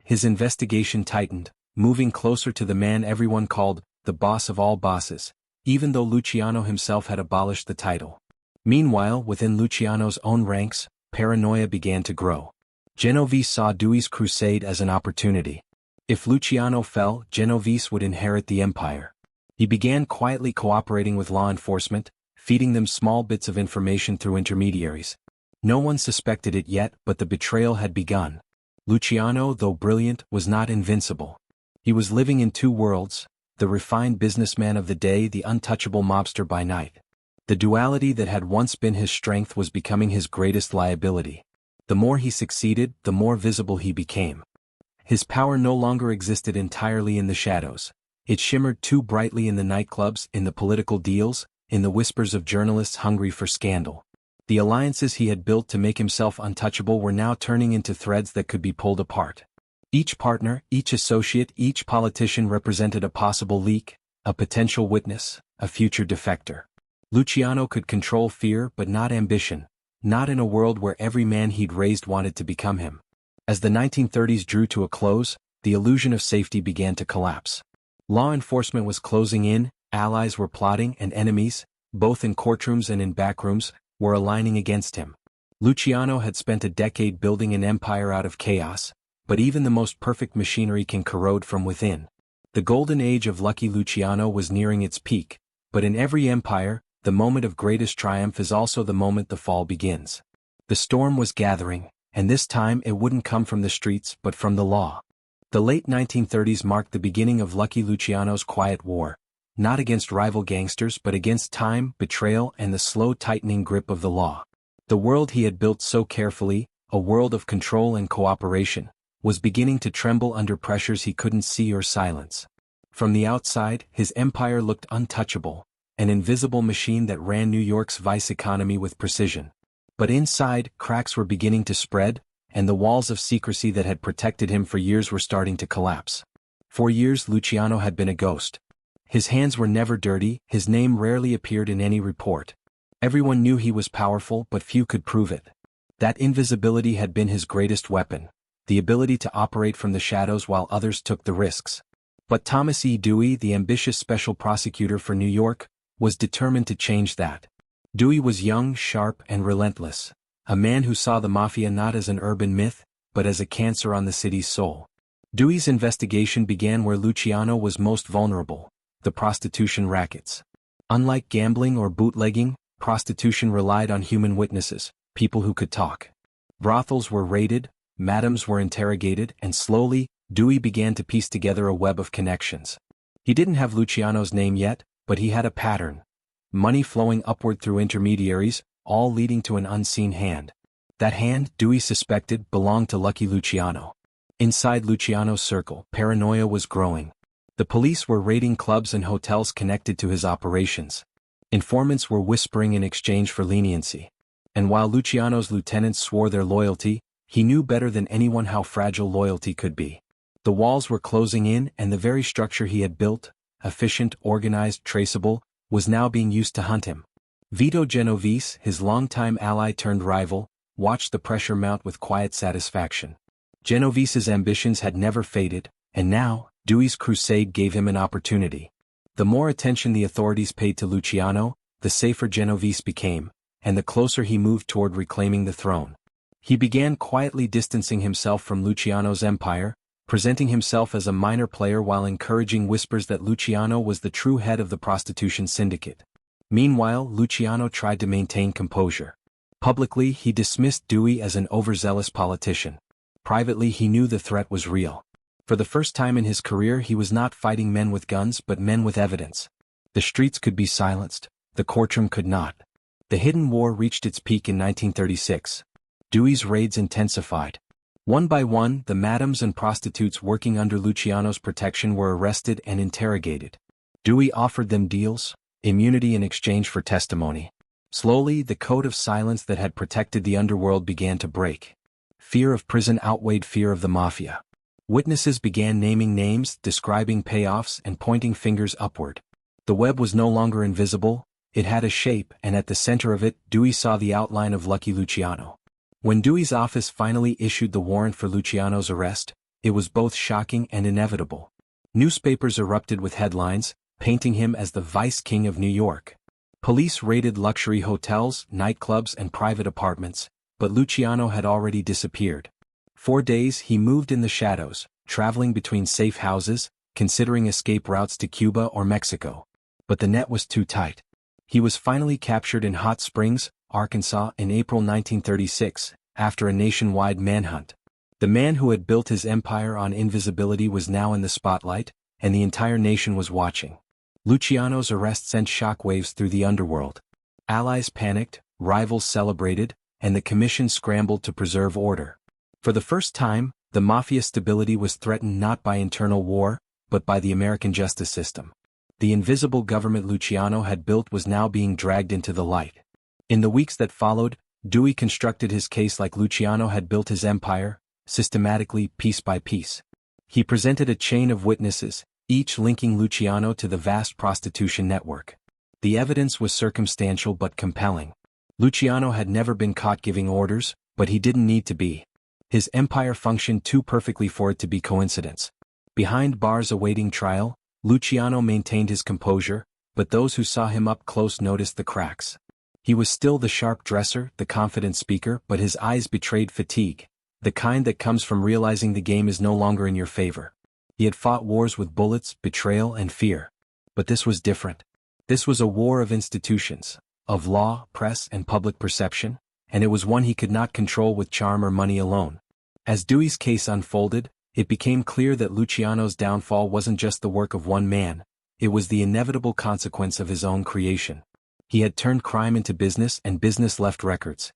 His investigation tightened, moving closer to the man everyone called the boss of all bosses, even though Luciano himself had abolished the title. Meanwhile, within Luciano's own ranks, paranoia began to grow. Genovese saw Dewey's crusade as an opportunity. If Luciano fell, Genovese would inherit the empire. He began quietly cooperating with law enforcement, feeding them small bits of information through intermediaries. No one suspected it yet, but the betrayal had begun. Luciano, though brilliant, was not invincible. He was living in two worlds, the refined businessman of the day, the untouchable mobster by night. The duality that had once been his strength was becoming his greatest liability. The more he succeeded, the more visible he became. His power no longer existed entirely in the shadows. It shimmered too brightly in the nightclubs, in the political deals, in the whispers of journalists hungry for scandal. The alliances he had built to make himself untouchable were now turning into threads that could be pulled apart. Each partner, each associate, each politician represented a possible leak, a potential witness, a future defector. Luciano could control fear but not ambition, not in a world where every man he'd raised wanted to become him. As the 1930s drew to a close, the illusion of safety began to collapse. Law enforcement was closing in, allies were plotting, and enemies, both in courtrooms and in backrooms, were aligning against him. Luciano had spent a decade building an empire out of chaos, but even the most perfect machinery can corrode from within. The golden age of Lucky Luciano was nearing its peak, but in every empire, the moment of greatest triumph is also the moment the fall begins. The storm was gathering, and this time it wouldn't come from the streets but from the law. The late 1930s marked the beginning of Lucky Luciano's quiet war, not against rival gangsters but against time, betrayal, and the slow tightening grip of the law. The world he had built so carefully, a world of control and cooperation, was beginning to tremble under pressures he couldn't see or silence. From the outside, his empire looked untouchable, an invisible machine that ran New York's vice economy with precision. But inside, cracks were beginning to spread, and the walls of secrecy that had protected him for years were starting to collapse. For years Luciano had been a ghost. His hands were never dirty, his name rarely appeared in any report. Everyone knew he was powerful, but few could prove it. That invisibility had been his greatest weapon, the ability to operate from the shadows while others took the risks. But Thomas E. Dewey, the ambitious special prosecutor for New York, was determined to change that. Dewey was young, sharp, and relentless, a man who saw the Mafia not as an urban myth, but as a cancer on the city's soul. Dewey's investigation began where Luciano was most vulnerable, the prostitution rackets. Unlike gambling or bootlegging, prostitution relied on human witnesses, people who could talk. Brothels were raided, madams were interrogated, and slowly, Dewey began to piece together a web of connections. He didn't have Luciano's name yet, but he had a pattern. Money flowing upward through intermediaries, all leading to an unseen hand. That hand, Dewey suspected, belonged to Lucky Luciano. Inside Luciano's circle, paranoia was growing. The police were raiding clubs and hotels connected to his operations. Informants were whispering in exchange for leniency. And while Luciano's lieutenants swore their loyalty, he knew better than anyone how fragile loyalty could be. The walls were closing in, and the very structure he had built, efficient, organized, traceable, was now being used to hunt him. Vito Genovese, his longtime ally turned rival, watched the pressure mount with quiet satisfaction. Genovese's ambitions had never faded, and now, Dewey's crusade gave him an opportunity. The more attention the authorities paid to Luciano, the safer Genovese became, and the closer he moved toward reclaiming the throne. He began quietly distancing himself from Luciano's empire, presenting himself as a minor player while encouraging whispers that Luciano was the true head of the prostitution syndicate. Meanwhile, Luciano tried to maintain composure. Publicly, he dismissed Dewey as an overzealous politician. Privately, he knew the threat was real. For the first time in his career, he was not fighting men with guns but men with evidence. The streets could be silenced, the courtroom could not. The hidden war reached its peak in 1936. Dewey's raids intensified. One by one, the madams and prostitutes working under Luciano's protection were arrested and interrogated. Dewey offered them deals, immunity in exchange for testimony. Slowly, the code of silence that had protected the underworld began to break. Fear of prison outweighed fear of the Mafia. Witnesses began naming names, describing payoffs, and pointing fingers upward. The web was no longer invisible, it had a shape, and at the center of it, Dewey saw the outline of Lucky Luciano. When Dewey's office finally issued the warrant for Luciano's arrest, it was both shocking and inevitable. Newspapers erupted with headlines, painting him as the Vice King of New York. Police raided luxury hotels, nightclubs, and private apartments, but Luciano had already disappeared. For days he moved in the shadows, traveling between safe houses, considering escape routes to Cuba or Mexico. But the net was too tight. He was finally captured in Hot Springs, Arkansas in April 1936, after a nationwide manhunt. The man who had built his empire on invisibility was now in the spotlight, and the entire nation was watching. Luciano's arrest sent shockwaves through the underworld. Allies panicked, rivals celebrated, and the commission scrambled to preserve order. For the first time, the Mafia's stability was threatened not by internal war, but by the American justice system. The invisible government Luciano had built was now being dragged into the light. In the weeks that followed, Dewey constructed his case like Luciano had built his empire, systematically, piece by piece. He presented a chain of witnesses, each linking Luciano to the vast prostitution network. The evidence was circumstantial but compelling. Luciano had never been caught giving orders, but he didn't need to be. His empire functioned too perfectly for it to be coincidence. Behind bars awaiting trial, Luciano maintained his composure, but those who saw him up close noticed the cracks. He was still the sharp dresser, the confident speaker, but his eyes betrayed fatigue, the kind that comes from realizing the game is no longer in your favor. He had fought wars with bullets, betrayal, and fear. But this was different. This was a war of institutions, of law, press, and public perception, and it was one he could not control with charm or money alone. As Dewey's case unfolded, it became clear that Luciano's downfall wasn't just the work of one man, it was the inevitable consequence of his own creation. He had turned crime into business and business left records.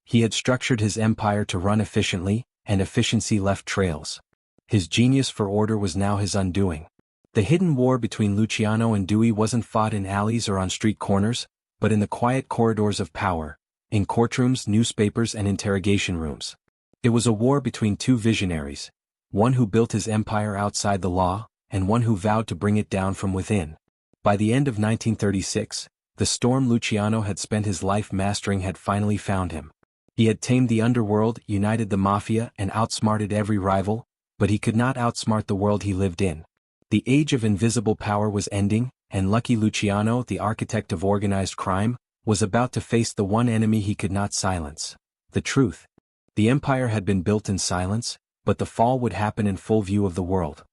He had structured his empire to run efficiently, and efficiency left trails. His genius for order was now his undoing. The hidden war between Luciano and Dewey wasn't fought in alleys or on street corners, but in the quiet corridors of power, in courtrooms, newspapers, and interrogation rooms. It was a war between two visionaries, one who built his empire outside the law, and one who vowed to bring it down from within. By the end of 1936, the storm Luciano had spent his life mastering had finally found him. He had tamed the underworld, united the Mafia, and outsmarted every rival, but he could not outsmart the world he lived in. The age of invisible power was ending, and Lucky Luciano, the architect of organized crime, was about to face the one enemy he could not silence: the truth. The empire had been built in silence, but the fall would happen in full view of the world.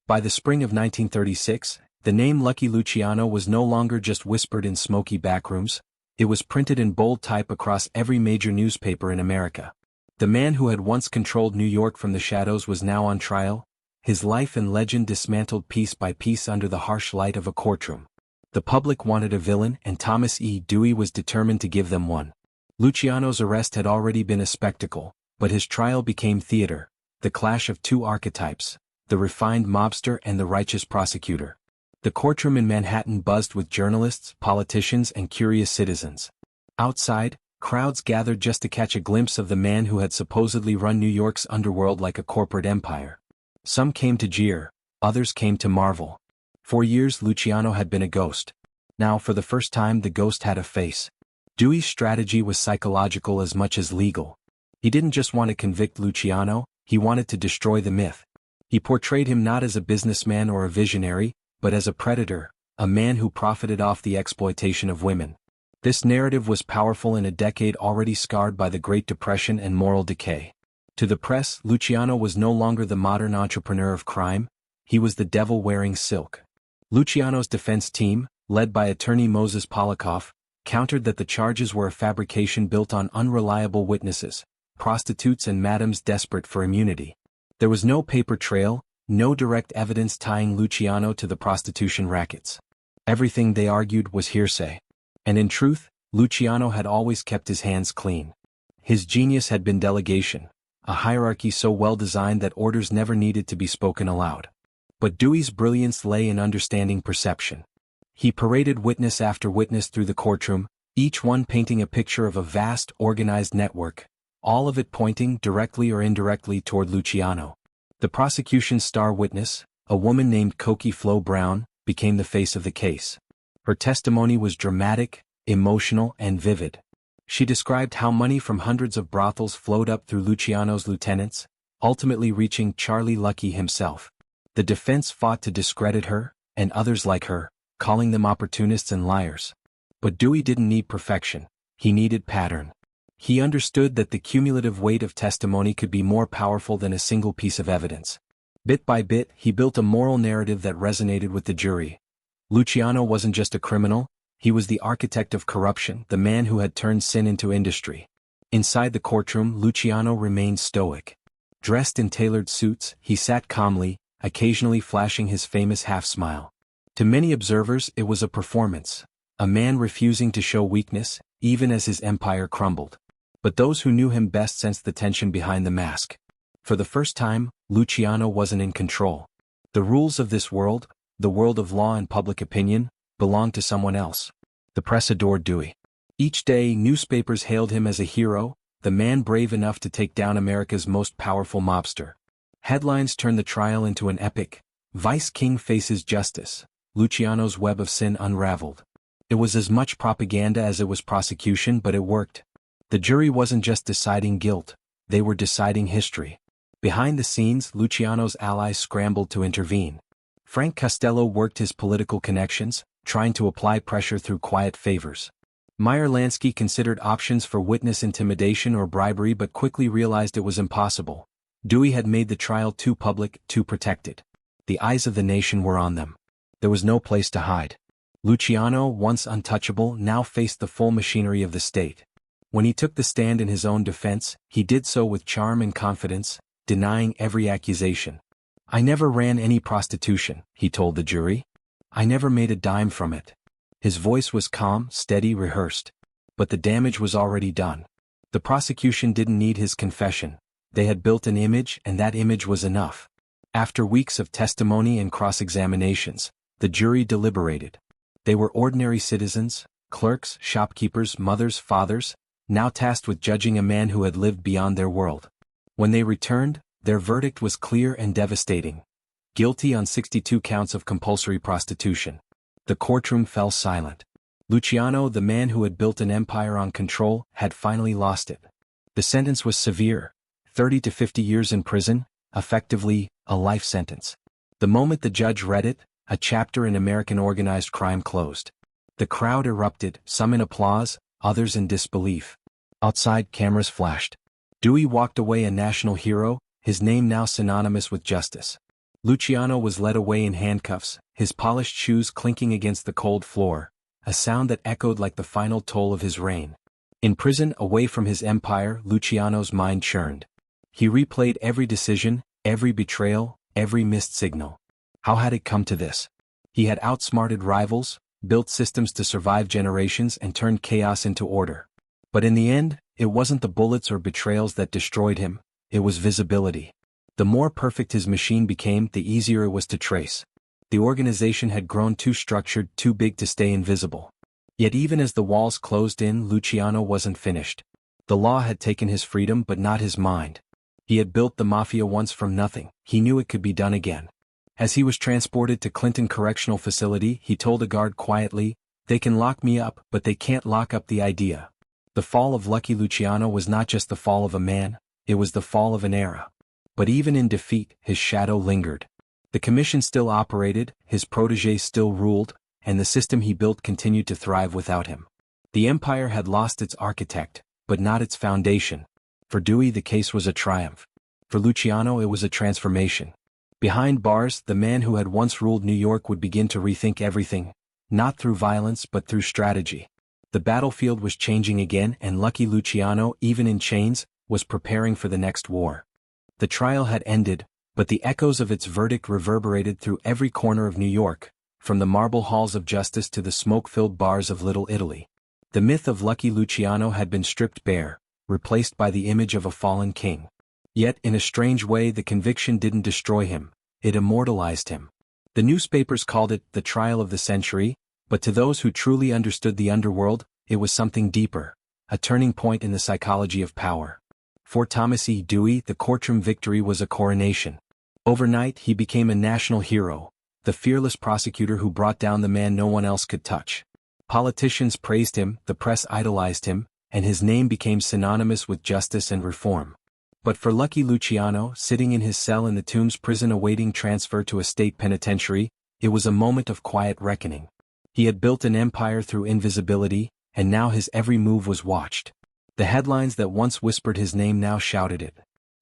By the spring of 1936, the name Lucky Luciano was no longer just whispered in smoky backrooms, it was printed in bold type across every major newspaper in America. The man who had once controlled New York from the shadows was now on trial, his life and legend dismantled piece by piece under the harsh light of a courtroom. The public wanted a villain, and Thomas E. Dewey was determined to give them one. Luciano's arrest had already been a spectacle, but his trial became theater, the clash of two archetypes, the refined mobster and the righteous prosecutor. The courtroom in Manhattan buzzed with journalists, politicians, and curious citizens. Outside, crowds gathered just to catch a glimpse of the man who had supposedly run New York's underworld like a corporate empire. Some came to jeer, others came to marvel. For years Luciano had been a ghost. Now for the first time the ghost had a face. Dewey's strategy was psychological as much as legal. He didn't just want to convict Luciano, he wanted to destroy the myth. He portrayed him not as a businessman or a visionary, but as a predator, a man who profited off the exploitation of women. This narrative was powerful in a decade already scarred by the Great Depression and moral decay. To the press, Luciano was no longer the modern entrepreneur of crime, he was the devil wearing silk. Luciano's defense team, led by attorney Moses Polikoff, countered that the charges were a fabrication built on unreliable witnesses, prostitutes and madams desperate for immunity. There was no paper trail, no direct evidence tying Luciano to the prostitution rackets. Everything they argued was hearsay. And in truth, Luciano had always kept his hands clean. His genius had been delegation, a hierarchy so well designed that orders never needed to be spoken aloud. But Dewey's brilliance lay in understanding perception. He paraded witness after witness through the courtroom, each one painting a picture of a vast, organized network, all of it pointing directly or indirectly toward Luciano. The prosecution's star witness, a woman named Cokie Flo Brown, became the face of the case. Her testimony was dramatic, emotional, and vivid. She described how money from hundreds of brothels flowed up through Luciano's lieutenants, ultimately reaching Charlie Lucky himself. The defense fought to discredit her, and others like her, calling them opportunists and liars. But Dewey didn't need perfection, he needed pattern. He understood that the cumulative weight of testimony could be more powerful than a single piece of evidence. Bit by bit, he built a moral narrative that resonated with the jury. Luciano wasn't just a criminal, he was the architect of corruption, the man who had turned sin into industry. Inside the courtroom, Luciano remained stoic. Dressed in tailored suits, he sat calmly, occasionally flashing his famous half-smile. To many observers, it was a performance, a man refusing to show weakness, even as his empire crumbled. But those who knew him best sensed the tension behind the mask. For the first time, Luciano wasn't in control. The rules of this world, the world of law and public opinion, belonged to someone else. The press adored Dewey. Each day, newspapers hailed him as a hero, the man brave enough to take down America's most powerful mobster. Headlines turned the trial into an epic. Vice King faces justice. Luciano's web of sin unraveled. It was as much propaganda as it was prosecution, but it worked. The jury wasn't just deciding guilt, they were deciding history. Behind the scenes, Luciano's allies scrambled to intervene. Frank Costello worked his political connections, trying to apply pressure through quiet favors. Meyer Lansky considered options for witness intimidation or bribery but quickly realized it was impossible. Dewey had made the trial too public, too protected. The eyes of the nation were on them. There was no place to hide. Luciano, once untouchable, now faced the full machinery of the state. When he took the stand in his own defense, he did so with charm and confidence, denying every accusation. "I never ran any prostitution," he told the jury. "I never made a dime from it." His voice was calm, steady, rehearsed. But the damage was already done. The prosecution didn't need his confession. They had built an image, and that image was enough. After weeks of testimony and cross-examinations, the jury deliberated. They were ordinary citizens, clerks, shopkeepers, mothers, fathers, now tasked with judging a man who had lived beyond their world. When they returned, their verdict was clear and devastating. Guilty on 62 counts of compulsory prostitution. The courtroom fell silent. Luciano, the man who had built an empire on control, had finally lost it. The sentence was severe, 30 to 50 years in prison, effectively, a life sentence. The moment the judge read it, a chapter in American organized crime closed. The crowd erupted, some in applause, others in disbelief. Outside, cameras flashed. Dewey walked away a national hero, his name now synonymous with justice. Luciano was led away in handcuffs, his polished shoes clinking against the cold floor, a sound that echoed like the final toll of his reign. In prison, away from his empire, Luciano's mind churned. He replayed every decision, every betrayal, every missed signal. How had it come to this? He had outsmarted rivals, built systems to survive generations, and turned chaos into order. But in the end, it wasn't the bullets or betrayals that destroyed him, it was visibility. The more perfect his machine became, the easier it was to trace. The organization had grown too structured, too big to stay invisible. Yet even as the walls closed in, Luciano wasn't finished. The law had taken his freedom but not his mind. He had built the Mafia once from nothing, he knew it could be done again. As he was transported to Clinton Correctional Facility, he told a guard quietly, "They can lock me up, but they can't lock up the idea." The fall of Lucky Luciano was not just the fall of a man, it was the fall of an era. But even in defeat, his shadow lingered. The commission still operated, his protégés still ruled, and the system he built continued to thrive without him. The empire had lost its architect, but not its foundation. For Dewey, the case was a triumph. For Luciano, it was a transformation. Behind bars, the man who had once ruled New York would begin to rethink everything, not through violence but through strategy. The battlefield was changing again, and Lucky Luciano, even in chains, was preparing for the next war. The trial had ended, but the echoes of its verdict reverberated through every corner of New York, from the marble halls of justice to the smoke-filled bars of Little Italy. The myth of Lucky Luciano had been stripped bare, replaced by the image of a fallen king. Yet, in a strange way, the conviction didn't destroy him, it immortalized him. The newspapers called it the trial of the century, but to those who truly understood the underworld, it was something deeper, a turning point in the psychology of power. For Thomas E. Dewey, the courtroom victory was a coronation. Overnight, he became a national hero, the fearless prosecutor who brought down the man no one else could touch. Politicians praised him, the press idolized him, and his name became synonymous with justice and reform. But for Lucky Luciano, sitting in his cell in the Tombs prison awaiting transfer to a state penitentiary, it was a moment of quiet reckoning. He had built an empire through invisibility, and now his every move was watched. The headlines that once whispered his name now shouted it.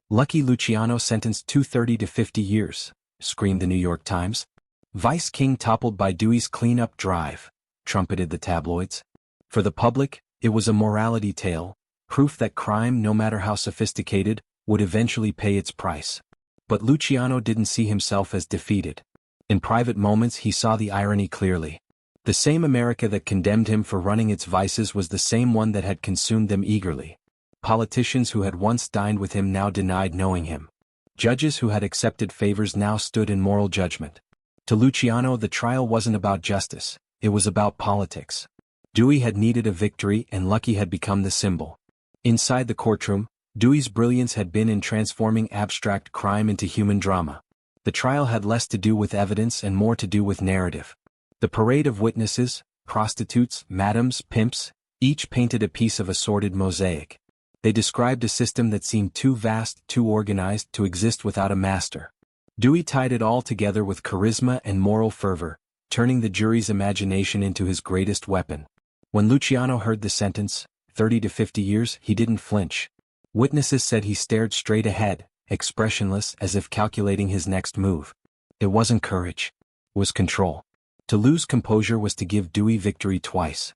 Lucky Luciano sentenced to 30 to 50 years, screamed the New York Times. Vice King toppled by Dewey's cleanup drive, trumpeted the tabloids. For the public, it was a morality tale, proof that crime, no matter how sophisticated, would eventually pay its price. But Luciano didn't see himself as defeated. In private moments he saw the irony clearly. The same America that condemned him for running its vices was the same one that had consumed them eagerly. Politicians who had once dined with him now denied knowing him. Judges who had accepted favors now stood in moral judgment. To Luciano, the trial wasn't about justice, it was about politics. Dewey had needed a victory, and Lucky had become the symbol. Inside the courtroom, Dewey's brilliance had been in transforming abstract crime into human drama. The trial had less to do with evidence and more to do with narrative. The parade of witnesses, prostitutes, madams, pimps, each painted a piece of a sordid mosaic. They described a system that seemed too vast, too organized, to exist without a master. Dewey tied it all together with charisma and moral fervor, turning the jury's imagination into his greatest weapon. When Luciano heard the sentence, 30 to 50 years, he didn't flinch. Witnesses said he stared straight ahead, expressionless, as if calculating his next move. It wasn't courage. It was control. To lose composure was to give Dewey victory twice.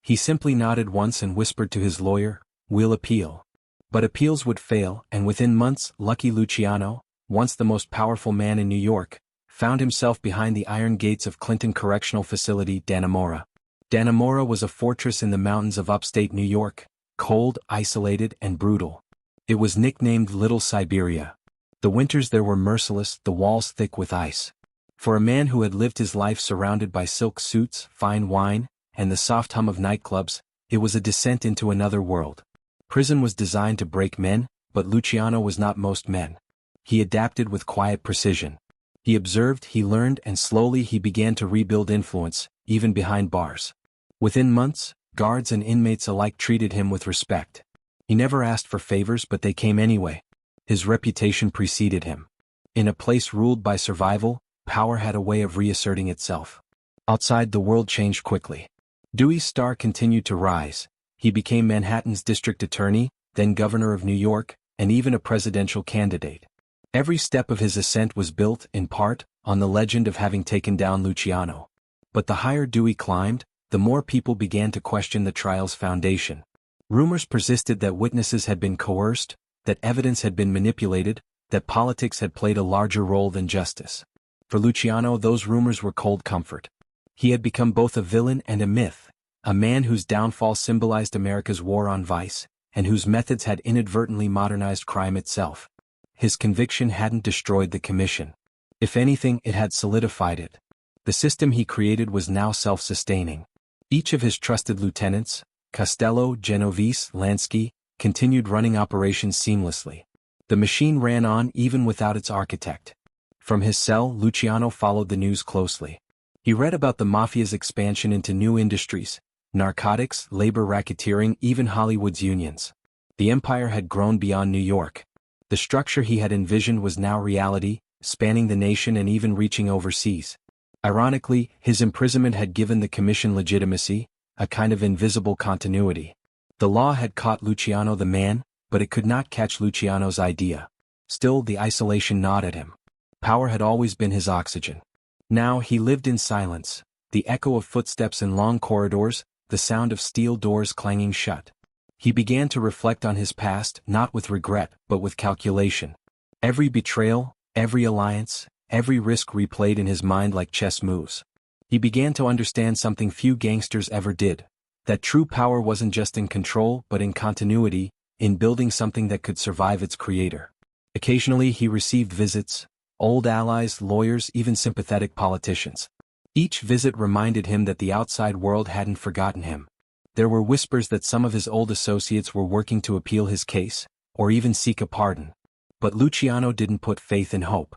He simply nodded once and whispered to his lawyer, "We'll appeal." But appeals would fail, and within months, Lucky Luciano, once the most powerful man in New York, found himself behind the iron gates of Clinton Correctional Facility, Dannemora. Dannemora was a fortress in the mountains of upstate New York, cold, isolated, and brutal. It was nicknamed Little Siberia. The winters there were merciless, the walls thick with ice. For a man who had lived his life surrounded by silk suits, fine wine, and the soft hum of nightclubs, it was a descent into another world. Prison was designed to break men, but Luciano was not most men. He adapted with quiet precision. He observed, he learned, and slowly he began to rebuild influence, even behind bars. Within months, guards and inmates alike treated him with respect. He never asked for favors, but they came anyway. His reputation preceded him. In a place ruled by survival, power had a way of reasserting itself. Outside, the world changed quickly. Dewey's star continued to rise. He became Manhattan's district attorney, then governor of New York, and even a presidential candidate. Every step of his ascent was built, in part, on the legend of having taken down Luciano. But the higher Dewey climbed, the more people began to question the trial's foundation. Rumors persisted that witnesses had been coerced, that evidence had been manipulated, that politics had played a larger role than justice. For Luciano, those rumors were cold comfort. He had become both a villain and a myth, a man whose downfall symbolized America's war on vice, and whose methods had inadvertently modernized crime itself. His conviction hadn't destroyed the commission. If anything, it had solidified it. The system he created was now self-sustaining. Each of his trusted lieutenants, Costello, Genovese, Lansky, continued running operations seamlessly. The machine ran on even without its architect. From his cell, Luciano followed the news closely. He read about the Mafia's expansion into new industries, narcotics, labor racketeering, even Hollywood's unions. The empire had grown beyond New York. The structure he had envisioned was now reality, spanning the nation and even reaching overseas. Ironically, his imprisonment had given the commission legitimacy, a kind of invisible continuity. The law had caught Luciano the man, but it could not catch Luciano's idea. Still, the isolation gnawed at him. Power had always been his oxygen. Now he lived in silence, the echo of footsteps in long corridors, the sound of steel doors clanging shut. He began to reflect on his past, not with regret, but with calculation. Every betrayal, every alliance, every risk replayed in his mind like chess moves. He began to understand something few gangsters ever did, that true power wasn't just in control but in continuity, in building something that could survive its creator. Occasionally he received visits, old allies, lawyers, even sympathetic politicians. Each visit reminded him that the outside world hadn't forgotten him. There were whispers that some of his old associates were working to appeal his case, or even seek a pardon. But Luciano didn't put faith in hope.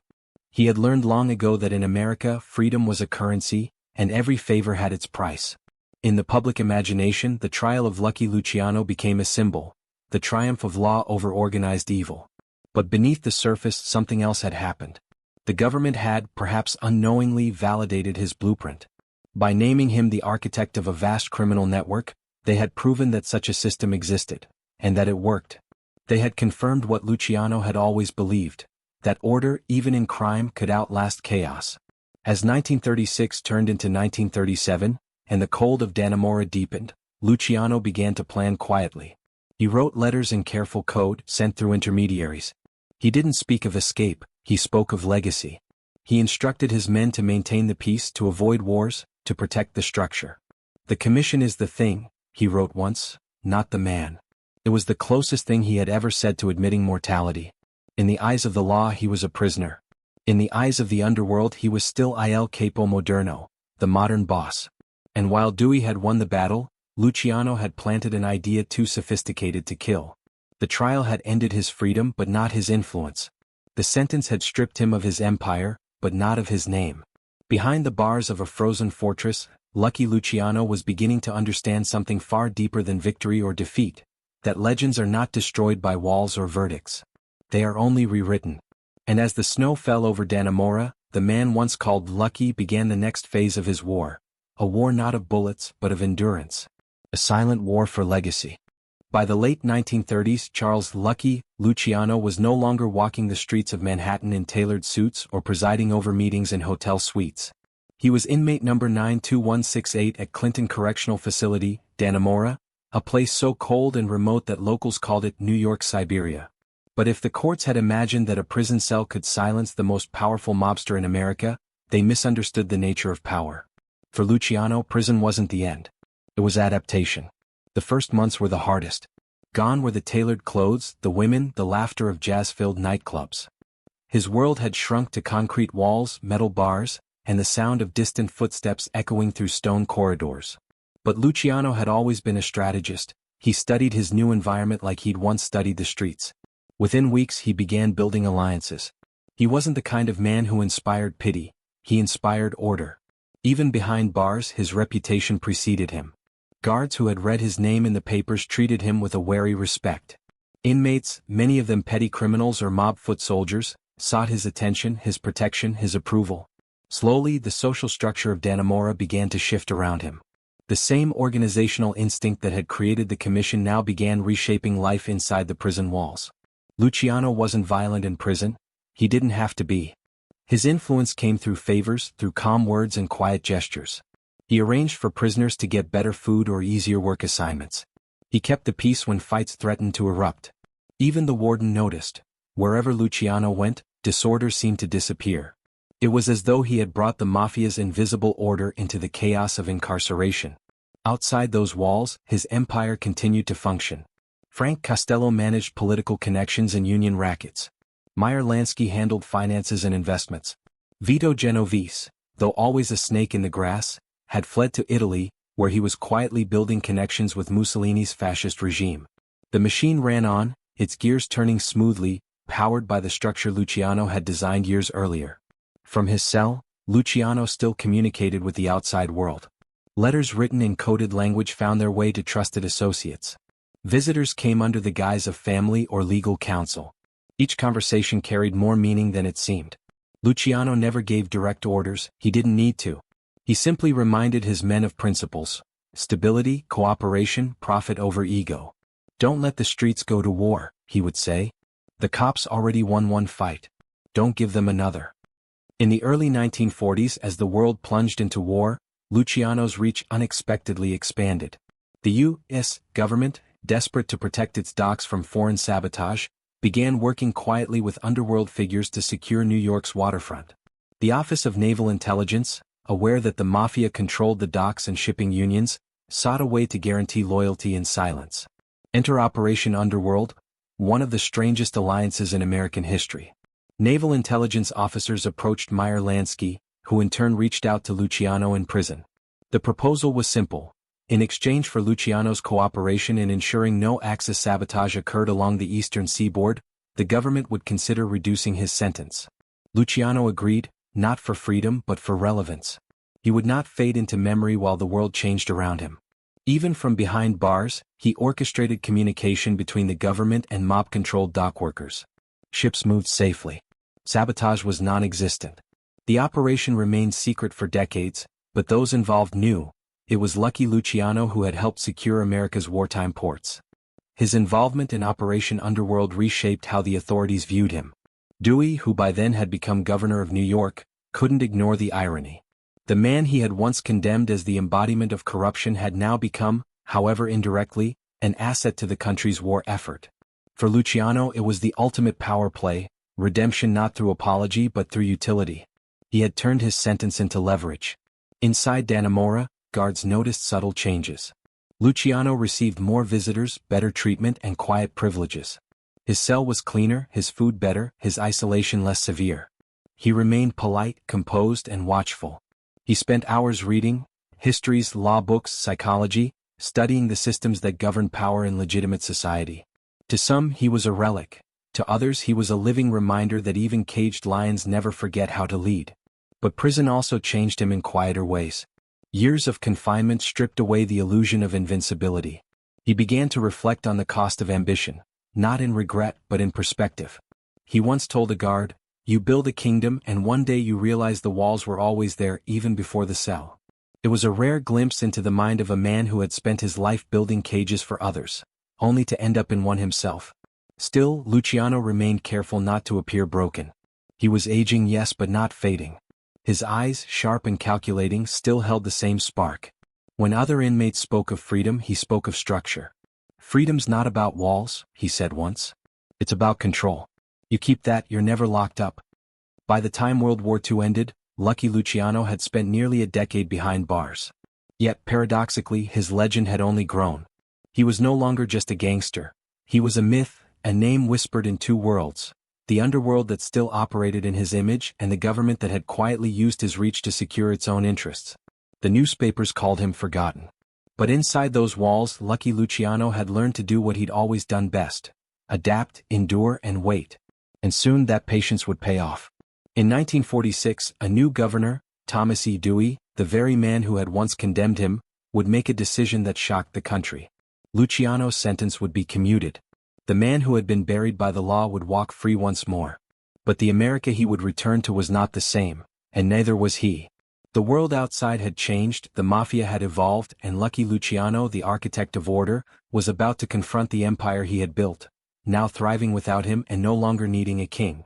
He had learned long ago that in America, freedom was a currency, and every favor had its price. In the public imagination, the trial of Lucky Luciano became a symbol, the triumph of law over organized evil. But beneath the surface, something else had happened. The government had, perhaps unknowingly, validated his blueprint. By naming him the architect of a vast criminal network, they had proven that such a system existed, and that it worked. They had confirmed what Luciano had always believed, that order, even in crime, could outlast chaos. As 1936 turned into 1937, and the cold of Dannemora deepened, Luciano began to plan quietly. He wrote letters in careful code, sent through intermediaries. He didn't speak of escape, he spoke of legacy. He instructed his men to maintain the peace, to avoid wars, to protect the structure. "The commission is the thing," he wrote once, "not the man." It was the closest thing he had ever said to admitting mortality. In the eyes of the law he was a prisoner. In the eyes of the underworld he was still il capo moderno, the modern boss. And while Dewey had won the battle, Luciano had planted an idea too sophisticated to kill. The trial had ended his freedom but not his influence. The sentence had stripped him of his empire, but not of his name. Behind the bars of a frozen fortress, Lucky Luciano was beginning to understand something far deeper than victory or defeat, that legends are not destroyed by walls or verdicts. They are only rewritten. And as the snow fell over Dannemora, the man once called Lucky began the next phase of his war. A war not of bullets but of endurance. A silent war for legacy. By the late 1930s, Charles Lucky Luciano was no longer walking the streets of Manhattan in tailored suits or presiding over meetings in hotel suites. He was inmate number 92168 at Clinton Correctional Facility, Dannemora, a place so cold and remote that locals called it New York Siberia. But if the courts had imagined that a prison cell could silence the most powerful mobster in America, they misunderstood the nature of power. For Luciano, prison wasn't the end. It was adaptation. The first months were the hardest. Gone were the tailored clothes, the women, the laughter of jazz-filled nightclubs. His world had shrunk to concrete walls, metal bars, and the sound of distant footsteps echoing through stone corridors. But Luciano had always been a strategist. He studied his new environment like he'd once studied the streets. Within weeks he began building alliances. He wasn't the kind of man who inspired pity, he inspired order. Even behind bars his reputation preceded him. Guards who had read his name in the papers treated him with a wary respect. Inmates, many of them petty criminals or mob foot soldiers, sought his attention, his protection, his approval. Slowly the social structure of Dannemora began to shift around him. The same organizational instinct that had created the commission now began reshaping life inside the prison walls. Luciano wasn't violent in prison. He didn't have to be. His influence came through favors, through calm words and quiet gestures. He arranged for prisoners to get better food or easier work assignments. He kept the peace when fights threatened to erupt. Even the warden noticed. Wherever Luciano went, disorder seemed to disappear. It was as though he had brought the Mafia's invisible order into the chaos of incarceration. Outside those walls, his empire continued to function. Frank Costello managed political connections and union rackets. Meyer Lansky handled finances and investments. Vito Genovese, though always a snake in the grass, had fled to Italy, where he was quietly building connections with Mussolini's fascist regime. The machine ran on, its gears turning smoothly, powered by the structure Luciano had designed years earlier. From his cell, Luciano still communicated with the outside world. Letters written in coded language found their way to trusted associates. Visitors came under the guise of family or legal counsel. Each conversation carried more meaning than it seemed. Luciano never gave direct orders, he didn't need to. He simply reminded his men of principles: stability, cooperation, profit over ego. Don't let the streets go to war, he would say. The cops already won one fight. Don't give them another. In the early 1940s, as the world plunged into war, Luciano's reach unexpectedly expanded. The U.S. government, desperate to protect its docks from foreign sabotage, began working quietly with underworld figures to secure New York's waterfront. The Office of Naval Intelligence, aware that the Mafia controlled the docks and shipping unions, sought a way to guarantee loyalty in silence. Enter Operation Underworld, one of the strangest alliances in American history. Naval intelligence officers approached Meyer Lansky, who in turn reached out to Luciano in prison. The proposal was simple. In exchange for Luciano's cooperation in ensuring no Axis sabotage occurred along the eastern seaboard, the government would consider reducing his sentence. Luciano agreed, not for freedom but for relevance. He would not fade into memory while the world changed around him. Even from behind bars, he orchestrated communication between the government and mob-controlled dock workers. Ships moved safely. Sabotage was non-existent. The operation remained secret for decades, but those involved knew. It was Lucky Luciano who had helped secure America's wartime ports. His involvement in Operation Underworld reshaped how the authorities viewed him. Dewey, who by then had become governor of New York, couldn't ignore the irony. The man he had once condemned as the embodiment of corruption had now become, however indirectly, an asset to the country's war effort. For Luciano it was the ultimate power play, redemption not through apology but through utility. He had turned his sentence into leverage. Inside Dannemora, guards noticed subtle changes. Luciano received more visitors, better treatment and quiet privileges. His cell was cleaner, his food better, his isolation less severe. He remained polite, composed and watchful. He spent hours reading histories, law books, psychology, studying the systems that govern power in legitimate society. To some he was a relic. To others he was a living reminder that even caged lions never forget how to lead. But prison also changed him in quieter ways. Years of confinement stripped away the illusion of invincibility. He began to reflect on the cost of ambition, not in regret but in perspective. He once told a guard, "You build a kingdom and one day you realize the walls were always there even before the cell." It was a rare glimpse into the mind of a man who had spent his life building cages for others, only to end up in one himself. Still, Luciano remained careful not to appear broken. He was aging, yes, but not fading. His eyes, sharp and calculating, still held the same spark. When other inmates spoke of freedom, he spoke of structure. "Freedom's not about walls," he said once. "It's about control. You keep that, you're never locked up." By the time World War II ended, Lucky Luciano had spent nearly a decade behind bars. Yet, paradoxically, his legend had only grown. He was no longer just a gangster, He was a myth, a name whispered in two worlds: the underworld that still operated in his image and the government that had quietly used his reach to secure its own interests. The newspapers called him forgotten. But inside those walls, Lucky Luciano had learned to do what he'd always done best: adapt, endure, and wait. And soon that patience would pay off. In 1946, a new governor, Thomas E. Dewey, the very man who had once condemned him, would make a decision that shocked the country. Luciano's sentence would be commuted. The man who had been buried by the law would walk free once more. But the America he would return to was not the same, and neither was he. The world outside had changed, the Mafia had evolved, and Lucky Luciano, the architect of order, was about to confront the empire he had built, now thriving without him and no longer needing a king.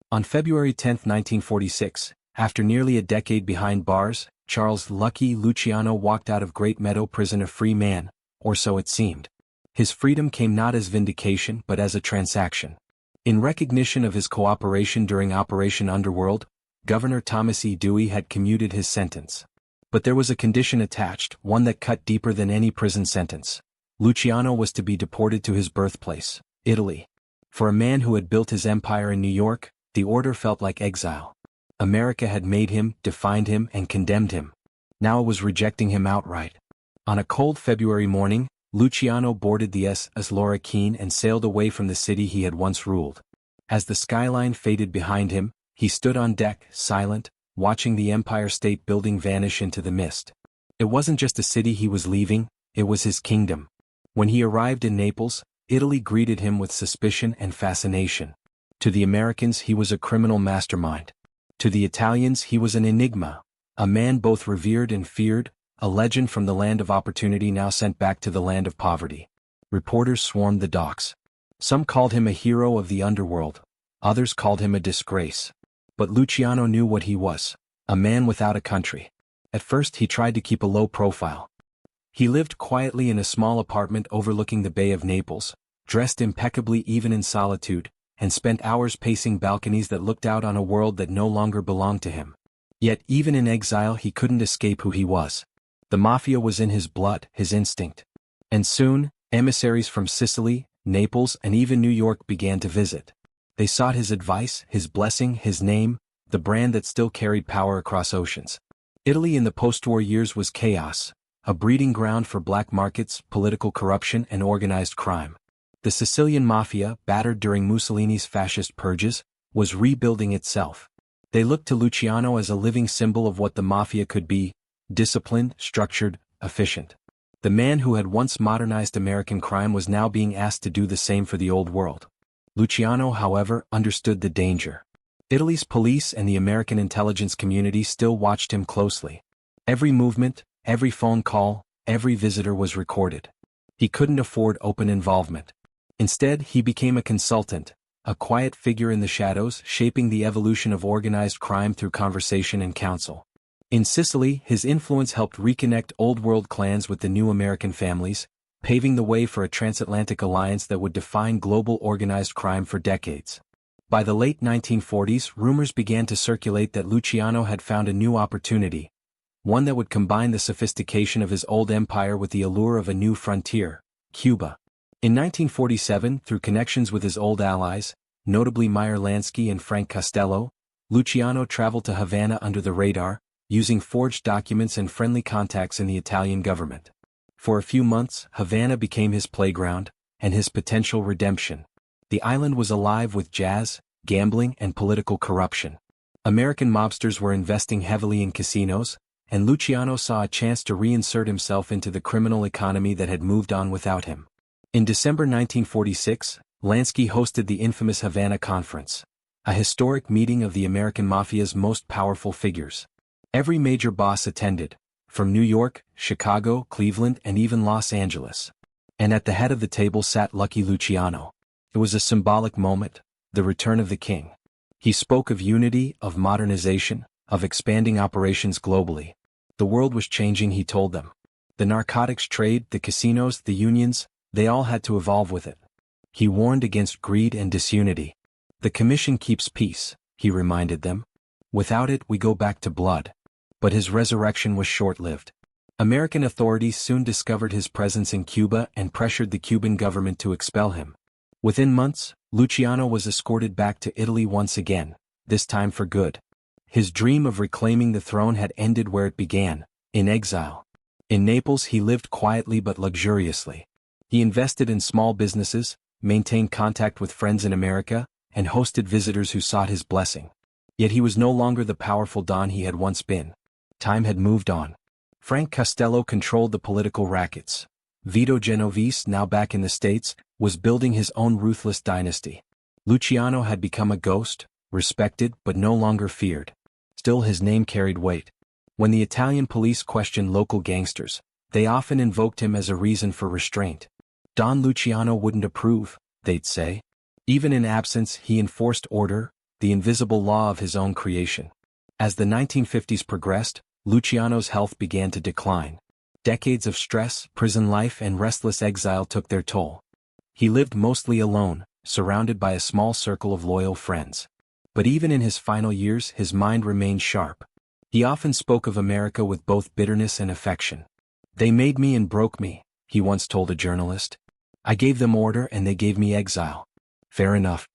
On February 10, 1946, after nearly a decade behind bars, Charles Lucky Luciano walked out of Great Meadow Prison a free man, or so it seemed. His freedom came not as vindication but as a transaction. In recognition of his cooperation during Operation Underworld, Governor Thomas E. Dewey had commuted his sentence. But there was a condition attached, one that cut deeper than any prison sentence. Luciano was to be deported to his birthplace, Italy. For a man who had built his empire in New York, the order felt like exile. America had made him, defined him, and condemned him. Now it was rejecting him outright. On a cold February morning, Luciano boarded the SS Laura Keene and sailed away from the city he had once ruled. As the skyline faded behind him, he stood on deck, silent, watching the Empire State Building vanish into the mist. It wasn't just a city he was leaving, it was his kingdom. When he arrived in Naples, Italy greeted him with suspicion and fascination. To the Americans he was a criminal mastermind. To the Italians he was an enigma, a man both revered and feared, a legend from the land of opportunity now sent back to the land of poverty. Reporters swarmed the docks. Some called him a hero of the underworld, others called him a disgrace. But Luciano knew what he was: a man without a country. At first he tried to keep a low profile. He lived quietly in a small apartment overlooking the Bay of Naples, dressed impeccably even in solitude, and spent hours pacing balconies that looked out on a world that no longer belonged to him. Yet even in exile he couldn't escape who he was. The Mafia was in his blood, his instinct. And soon, emissaries from Sicily, Naples, and even New York began to visit. They sought his advice, his blessing, his name, the brand that still carried power across oceans. Italy in the post-war years was chaos, a breeding ground for black markets, political corruption, and organized crime. The Sicilian Mafia, battered during Mussolini's fascist purges, was rebuilding itself. They looked to Luciano as a living symbol of what the Mafia could be: disciplined, structured, efficient. The man who had once modernized American crime was now being asked to do the same for the old world. Luciano, however, understood the danger. Italy's police and the American intelligence community still watched him closely. Every movement, every phone call, every visitor was recorded. He couldn't afford open involvement. Instead, he became a consultant, a quiet figure in the shadows, shaping the evolution of organized crime through conversation and counsel. In Sicily, his influence helped reconnect old-world clans with the new American families, paving the way for a transatlantic alliance that would define global organized crime for decades. By the late 1940s, rumors began to circulate that Luciano had found a new opportunity, one that would combine the sophistication of his old empire with the allure of a new frontier, Cuba. In 1947, through connections with his old allies, notably Meyer Lansky and Frank Costello, Luciano traveled to Havana under the radar, using forged documents and friendly contacts in the Italian government. For a few months, Havana became his playground, and his potential redemption. The island was alive with jazz, gambling, and political corruption. American mobsters were investing heavily in casinos, and Luciano saw a chance to reinsert himself into the criminal economy that had moved on without him. In December 1946, Lansky hosted the infamous Havana Conference, a historic meeting of the American Mafia's most powerful figures. Every major boss attended, from New York, Chicago, Cleveland, and even Los Angeles. And at the head of the table sat Lucky Luciano. It was a symbolic moment, the return of the king. He spoke of unity, of modernization, of expanding operations globally. The world was changing, he told them. The narcotics trade, the casinos, the unions, they all had to evolve with it. He warned against greed and disunity. The commission keeps peace, he reminded them. Without it, we go back to blood. But his resurrection was short-lived. American authorities soon discovered his presence in Cuba and pressured the Cuban government to expel him. Within months, Luciano was escorted back to Italy once again, this time for good. His dream of reclaiming the throne had ended where it began, in exile. In Naples he lived quietly but luxuriously. He invested in small businesses, maintained contact with friends in America, and hosted visitors who sought his blessing. Yet he was no longer the powerful Don he had once been. Time had moved on. Frank Costello controlled the political rackets. Vito Genovese, now back in the States, was building his own ruthless dynasty. Luciano had become a ghost, respected but no longer feared. Still his name carried weight. When the Italian police questioned local gangsters, they often invoked him as a reason for restraint. Don Luciano wouldn't approve, they'd say. Even in absence he enforced order, the invisible law of his own creation. As the 1950s progressed, Luciano's health began to decline. Decades of stress, prison life and restless exile took their toll. He lived mostly alone, surrounded by a small circle of loyal friends. But even in his final years his mind remained sharp. He often spoke of America with both bitterness and affection. "They made me and broke me," he once told a journalist. "I gave them order and they gave me exile." Fair enough.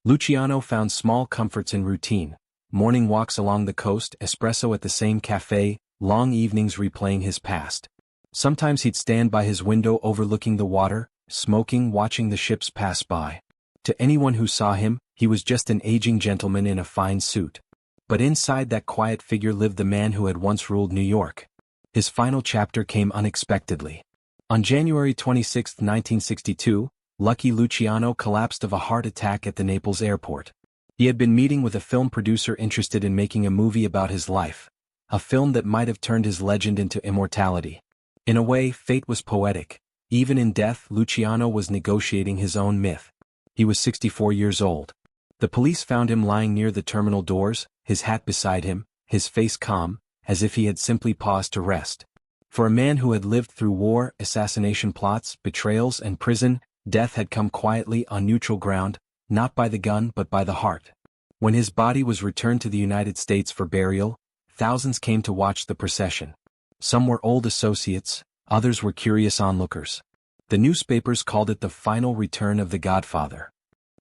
Luciano found small comforts in routine: morning walks along the coast, espresso at the same cafe, long evenings replaying his past. Sometimes he'd stand by his window overlooking the water, smoking, watching the ships pass by. To anyone who saw him, he was just an aging gentleman in a fine suit. But inside that quiet figure lived the man who had once ruled New York. His final chapter came unexpectedly. On January 26, 1962, Lucky Luciano collapsed of a heart attack at the Naples airport. He had been meeting with a film producer interested in making a movie about his life, a film that might have turned his legend into immortality. In a way, fate was poetic. Even in death, Luciano was negotiating his own myth. He was 64 years old. The police found him lying near the terminal doors, his hat beside him, his face calm, as if he had simply paused to rest. For a man who had lived through war, assassination plots, betrayals and prison, death had come quietly on neutral ground, not by the gun but by the heart. When his body was returned to the United States for burial, thousands came to watch the procession. Some were old associates, others were curious onlookers. The newspapers called it the final return of the Godfather.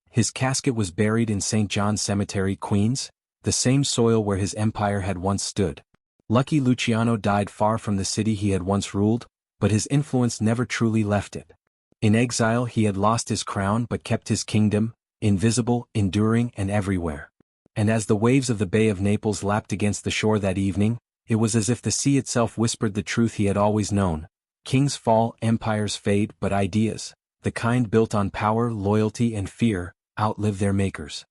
His casket was buried in St. John's Cemetery, Queens, the same soil where his empire had once stood. Lucky Luciano died far from the city he had once ruled, but his influence never truly left it. In exile he had lost his crown but kept his kingdom, invisible, enduring and everywhere. And as the waves of the Bay of Naples lapped against the shore that evening, it was as if the sea itself whispered the truth he had always known. Kings fall, empires fade, but ideas, the kind built on power, loyalty and fear, outlive their makers.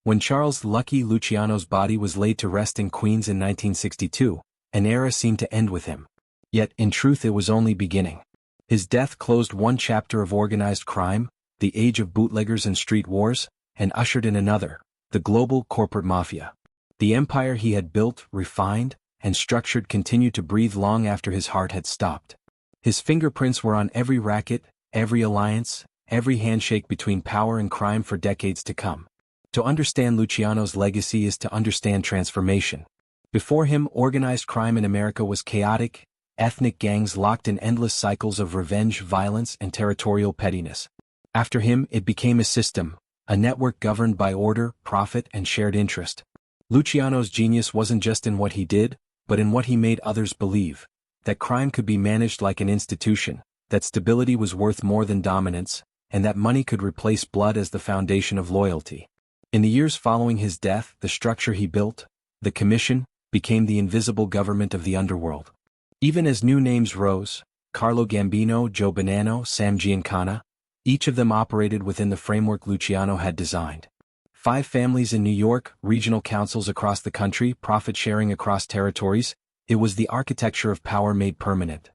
When Charles Lucky Luciano's body was laid to rest in Queens in 1962, an era seemed to end with him. Yet, in truth, it was only beginning. His death closed one chapter of organized crime, the age of bootleggers and street wars, and ushered in another, the global corporate mafia. The empire he had built, refined, and structured continued to breathe long after his heart had stopped. His fingerprints were on every racket, every alliance, every handshake between power and crime for decades to come. To understand Luciano's legacy is to understand transformation. Before him, organized crime in America was chaotic, ethnic gangs locked in endless cycles of revenge, violence, and territorial pettiness. After him, it became a system, a network governed by order, profit, and shared interest. Luciano's genius wasn't just in what he did, but in what he made others believe: that crime could be managed like an institution, that stability was worth more than dominance, and that money could replace blood as the foundation of loyalty. In the years following his death, the structure he built, the Commission, became the invisible government of the underworld. Even as new names rose, Carlo Gambino, Joe Bonanno, Sam Giancana, each of them operated within the framework Luciano had designed. 5 families in New York, regional councils across the country, profit sharing across territories, it was the architecture of power made permanent.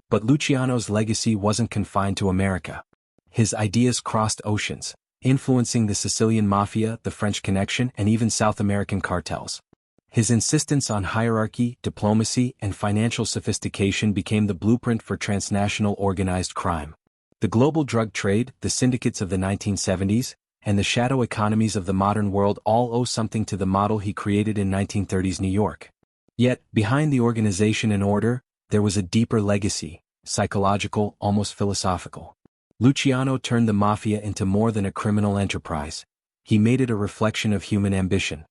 But Luciano's legacy wasn't confined to America. His ideas crossed oceans, influencing the Sicilian Mafia, the French Connection, and even South American cartels. His insistence on hierarchy, diplomacy, and financial sophistication became the blueprint for transnational organized crime. The global drug trade, the syndicates of the 1970s, and the shadow economies of the modern world all owe something to the model he created in 1930s New York. Yet, behind the organization and order, there was a deeper legacy, psychological, almost philosophical. Luciano turned the Mafia into more than a criminal enterprise. He made it a reflection of human ambition.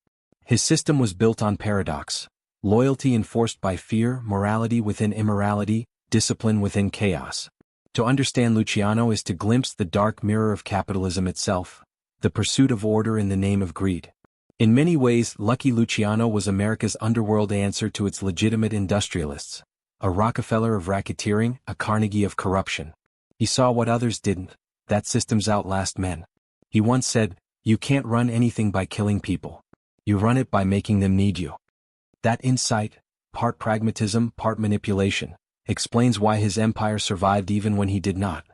His system was built on paradox: loyalty enforced by fear, morality within immorality, discipline within chaos. To understand Luciano is to glimpse the dark mirror of capitalism itself, the pursuit of order in the name of greed. In many ways, Lucky Luciano was America's underworld answer to its legitimate industrialists, a Rockefeller of racketeering, a Carnegie of corruption. He saw what others didn't, that systems outlast men. He once said, "You can't run anything by killing people. You run it by making them need you." That insight, part pragmatism, part manipulation, explains why his empire survived even when he did not.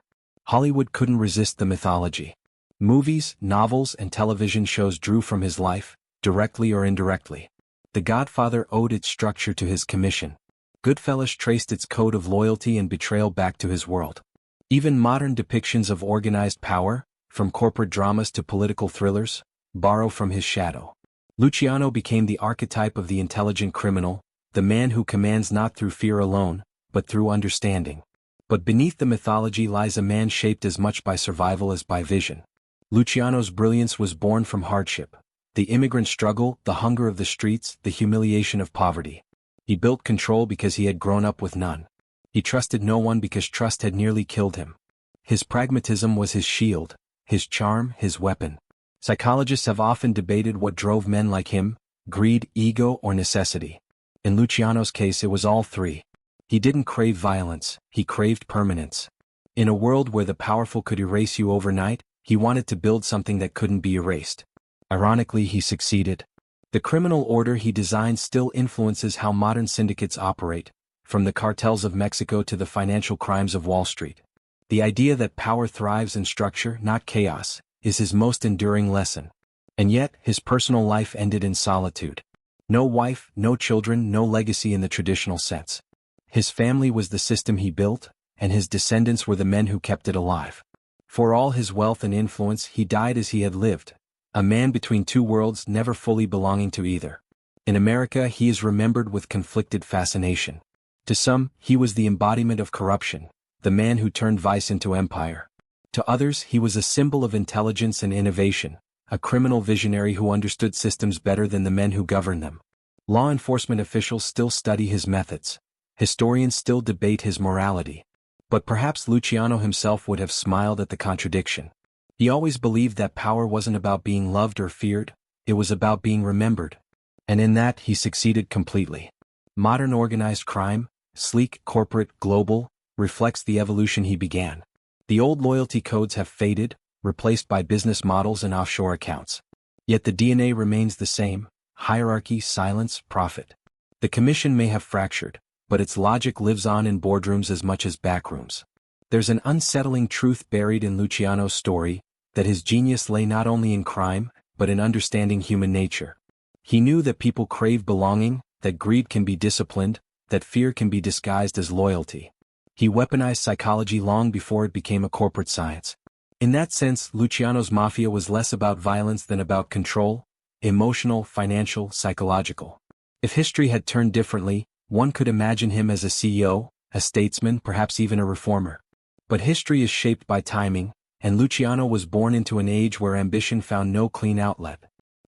Hollywood couldn't resist the mythology. Movies, novels, and television shows drew from his life, directly or indirectly. The Godfather owed its structure to his commission. Goodfellas traced its code of loyalty and betrayal back to his world. Even modern depictions of organized power, from corporate dramas to political thrillers, borrow from his shadow. Luciano became the archetype of the intelligent criminal, the man who commands not through fear alone, but through understanding. But beneath the mythology lies a man shaped as much by survival as by vision. Luciano's brilliance was born from hardship: the immigrant struggle, the hunger of the streets, the humiliation of poverty. He built control because he had grown up with none. He trusted no one because trust had nearly killed him. His pragmatism was his shield, his charm, his weapon. Psychologists have often debated what drove men like him: greed, ego, or necessity. In Luciano's case, it was all three. He didn't crave violence, he craved permanence. In a world where the powerful could erase you overnight, he wanted to build something that couldn't be erased. Ironically, he succeeded. The criminal order he designed still influences how modern syndicates operate, from the cartels of Mexico to the financial crimes of Wall Street. The idea that power thrives in structure, not chaos, is his most enduring lesson. And yet, his personal life ended in solitude. No wife, no children, no legacy in the traditional sense. His family was the system he built, and his descendants were the men who kept it alive. For all his wealth and influence, he died as he had lived, a man between two worlds, never fully belonging to either. In America, he is remembered with conflicted fascination. To some, he was the embodiment of corruption, the man who turned vice into empire. To others, he was a symbol of intelligence and innovation, a criminal visionary who understood systems better than the men who governed them. Law enforcement officials still study his methods. Historians still debate his morality. But perhaps Luciano himself would have smiled at the contradiction. He always believed that power wasn't about being loved or feared, it was about being remembered. And in that, he succeeded completely. Modern organized crime, sleek, corporate, global, reflects the evolution he began. The old loyalty codes have faded, replaced by business models and offshore accounts. Yet the DNA remains the same: hierarchy, silence, profit. The commission may have fractured, but its logic lives on in boardrooms as much as backrooms. There's an unsettling truth buried in Luciano's story, that his genius lay not only in crime, but in understanding human nature. He knew that people crave belonging, that greed can be disciplined, that fear can be disguised as loyalty. He weaponized psychology long before it became a corporate science. In that sense, Luciano's Mafia was less about violence than about control: emotional, financial, psychological. If history had turned differently, one could imagine him as a CEO, a statesman, perhaps even a reformer. But history is shaped by timing, and Luciano was born into an age where ambition found no clean outlet.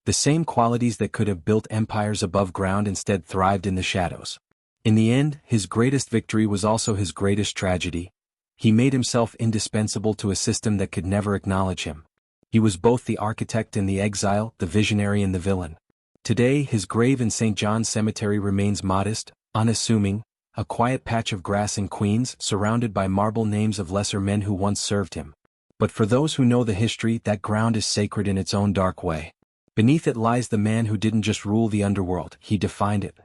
The same qualities that could have built empires above ground instead thrived in the shadows. In the end, his greatest victory was also his greatest tragedy. He made himself indispensable to a system that could never acknowledge him. He was both the architect and the exile, the visionary and the villain. Today, his grave in St. John's Cemetery remains modest, unassuming, a quiet patch of grass in Queens, surrounded by marble names of lesser men who once served him. But for those who know the history, that ground is sacred in its own dark way. Beneath it lies the man who didn't just rule the underworld, he defined it.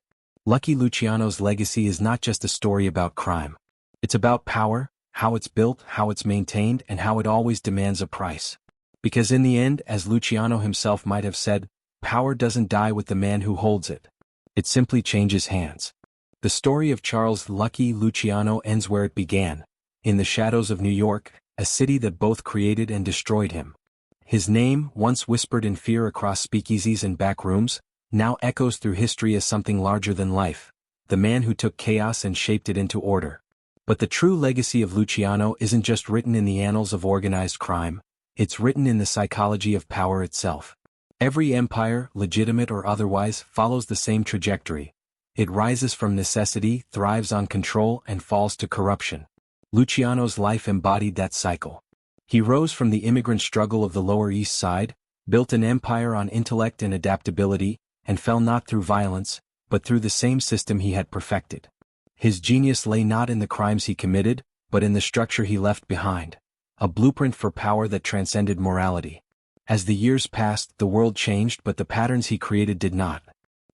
Lucky Luciano's legacy is not just a story about crime. It's about power, how it's built, how it's maintained, and how it always demands a price. Because in the end, as Luciano himself might have said, power doesn't die with the man who holds it. It simply changes hands. The story of Charles Lucky Luciano ends where it began, in the shadows of New York, a city that both created and destroyed him. His name, once whispered in fear across speakeasies and back rooms, now echoes through history as something larger than life, the man who took chaos and shaped it into order. But the true legacy of Luciano isn't just written in the annals of organized crime, it's written in the psychology of power itself. Every empire, legitimate or otherwise, follows the same trajectory. It rises from necessity, thrives on control, and falls to corruption. Luciano's life embodied that cycle. He rose from the immigrant struggle of the Lower East Side, built an empire on intellect and adaptability, and fell not through violence, but through the same system he had perfected. His genius lay not in the crimes he committed, but in the structure he left behind, a blueprint for power that transcended morality. As the years passed, the world changed, but the patterns he created did not.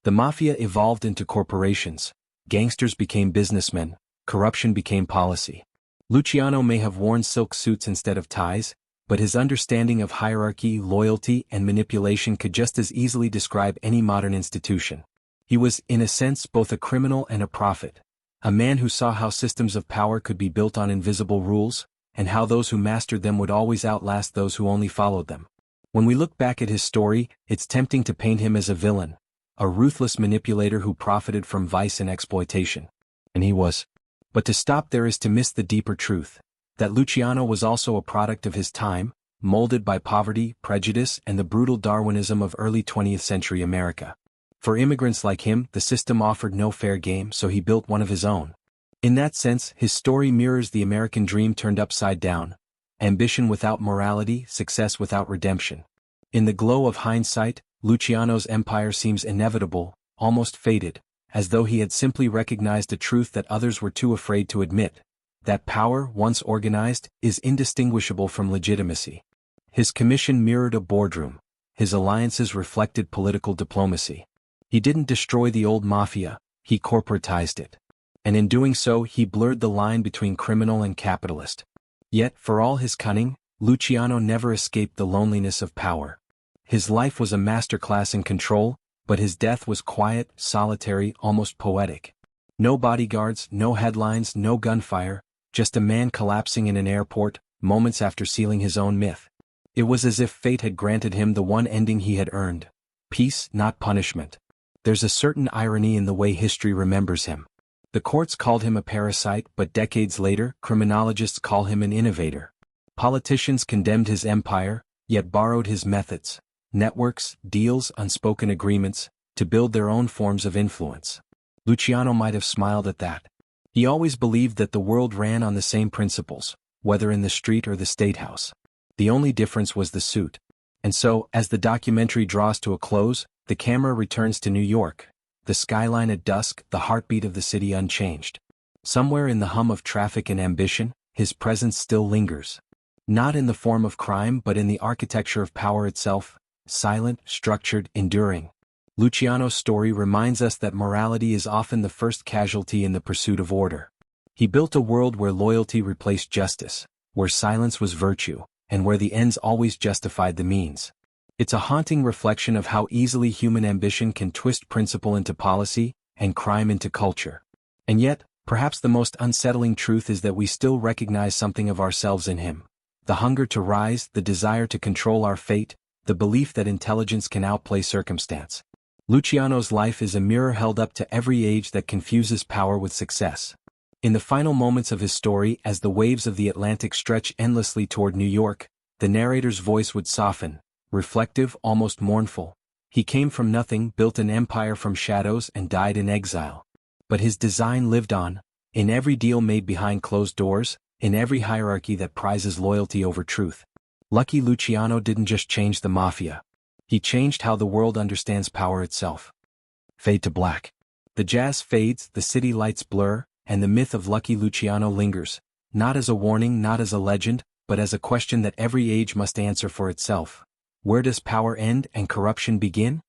The Mafia evolved into corporations, gangsters became businessmen, corruption became policy. Luciano may have worn silk suits instead of ties, but his understanding of hierarchy, loyalty, and manipulation could just as easily describe any modern institution. He was, in a sense, both a criminal and a prophet, a man who saw how systems of power could be built on invisible rules, and how those who mastered them would always outlast those who only followed them. When we look back at his story, it's tempting to paint him as a villain, a ruthless manipulator who profited from vice and exploitation. And he was. But to stop there is to miss the deeper truth, that Luciano was also a product of his time, molded by poverty, prejudice, and the brutal Darwinism of early 20th century America. For immigrants like him, the system offered no fair game, so he built one of his own. In that sense, his story mirrors the American dream turned upside down. Ambition without morality, success without redemption. In the glow of hindsight, Luciano's empire seems inevitable, almost fated, as though he had simply recognized a truth that others were too afraid to admit, that power, once organized, is indistinguishable from legitimacy. His commission mirrored a boardroom. His alliances reflected political diplomacy. He didn't destroy the old mafia, he corporatized it. And in doing so, he blurred the line between criminal and capitalist. Yet, for all his cunning, Luciano never escaped the loneliness of power. His life was a masterclass in control, but his death was quiet, solitary, almost poetic. No bodyguards, no headlines, no gunfire, just a man collapsing in an airport, moments after sealing his own myth. It was as if fate had granted him the one ending he had earned. Peace, not punishment. There's a certain irony in the way history remembers him. The courts called him a parasite, but decades later, criminologists call him an innovator. Politicians condemned his empire, yet borrowed his methods, networks, deals, unspoken agreements, to build their own forms of influence. Luciano might have smiled at that. He always believed that the world ran on the same principles, whether in the street or the State House. The only difference was the suit. And so, as the documentary draws to a close, the camera returns to New York. The skyline at dusk, the heartbeat of the city unchanged. Somewhere in the hum of traffic and ambition, his presence still lingers. Not in the form of crime but in the architecture of power itself, silent, structured, enduring. Luciano's story reminds us that morality is often the first casualty in the pursuit of order. He built a world where loyalty replaced justice, where silence was virtue, and where the ends always justified the means. It's a haunting reflection of how easily human ambition can twist principle into policy, and crime into culture. And yet, perhaps the most unsettling truth is that we still recognize something of ourselves in him. The hunger to rise, the desire to control our fate, the belief that intelligence can outplay circumstance. Luciano's life is a mirror held up to every age that confuses power with success. In the final moments of his story, as the waves of the Atlantic stretch endlessly toward New York, the narrator's voice would soften, reflective, almost mournful. He came from nothing, built an empire from shadows, and died in exile. But his design lived on, in every deal made behind closed doors, in every hierarchy that prizes loyalty over truth. Lucky Luciano didn't just change the mafia. He changed how the world understands power itself. Fade to black. The jazz fades, the city lights blur, and the myth of Lucky Luciano lingers, not as a warning, not as a legend, but as a question that every age must answer for itself. Where does power end and corruption begin?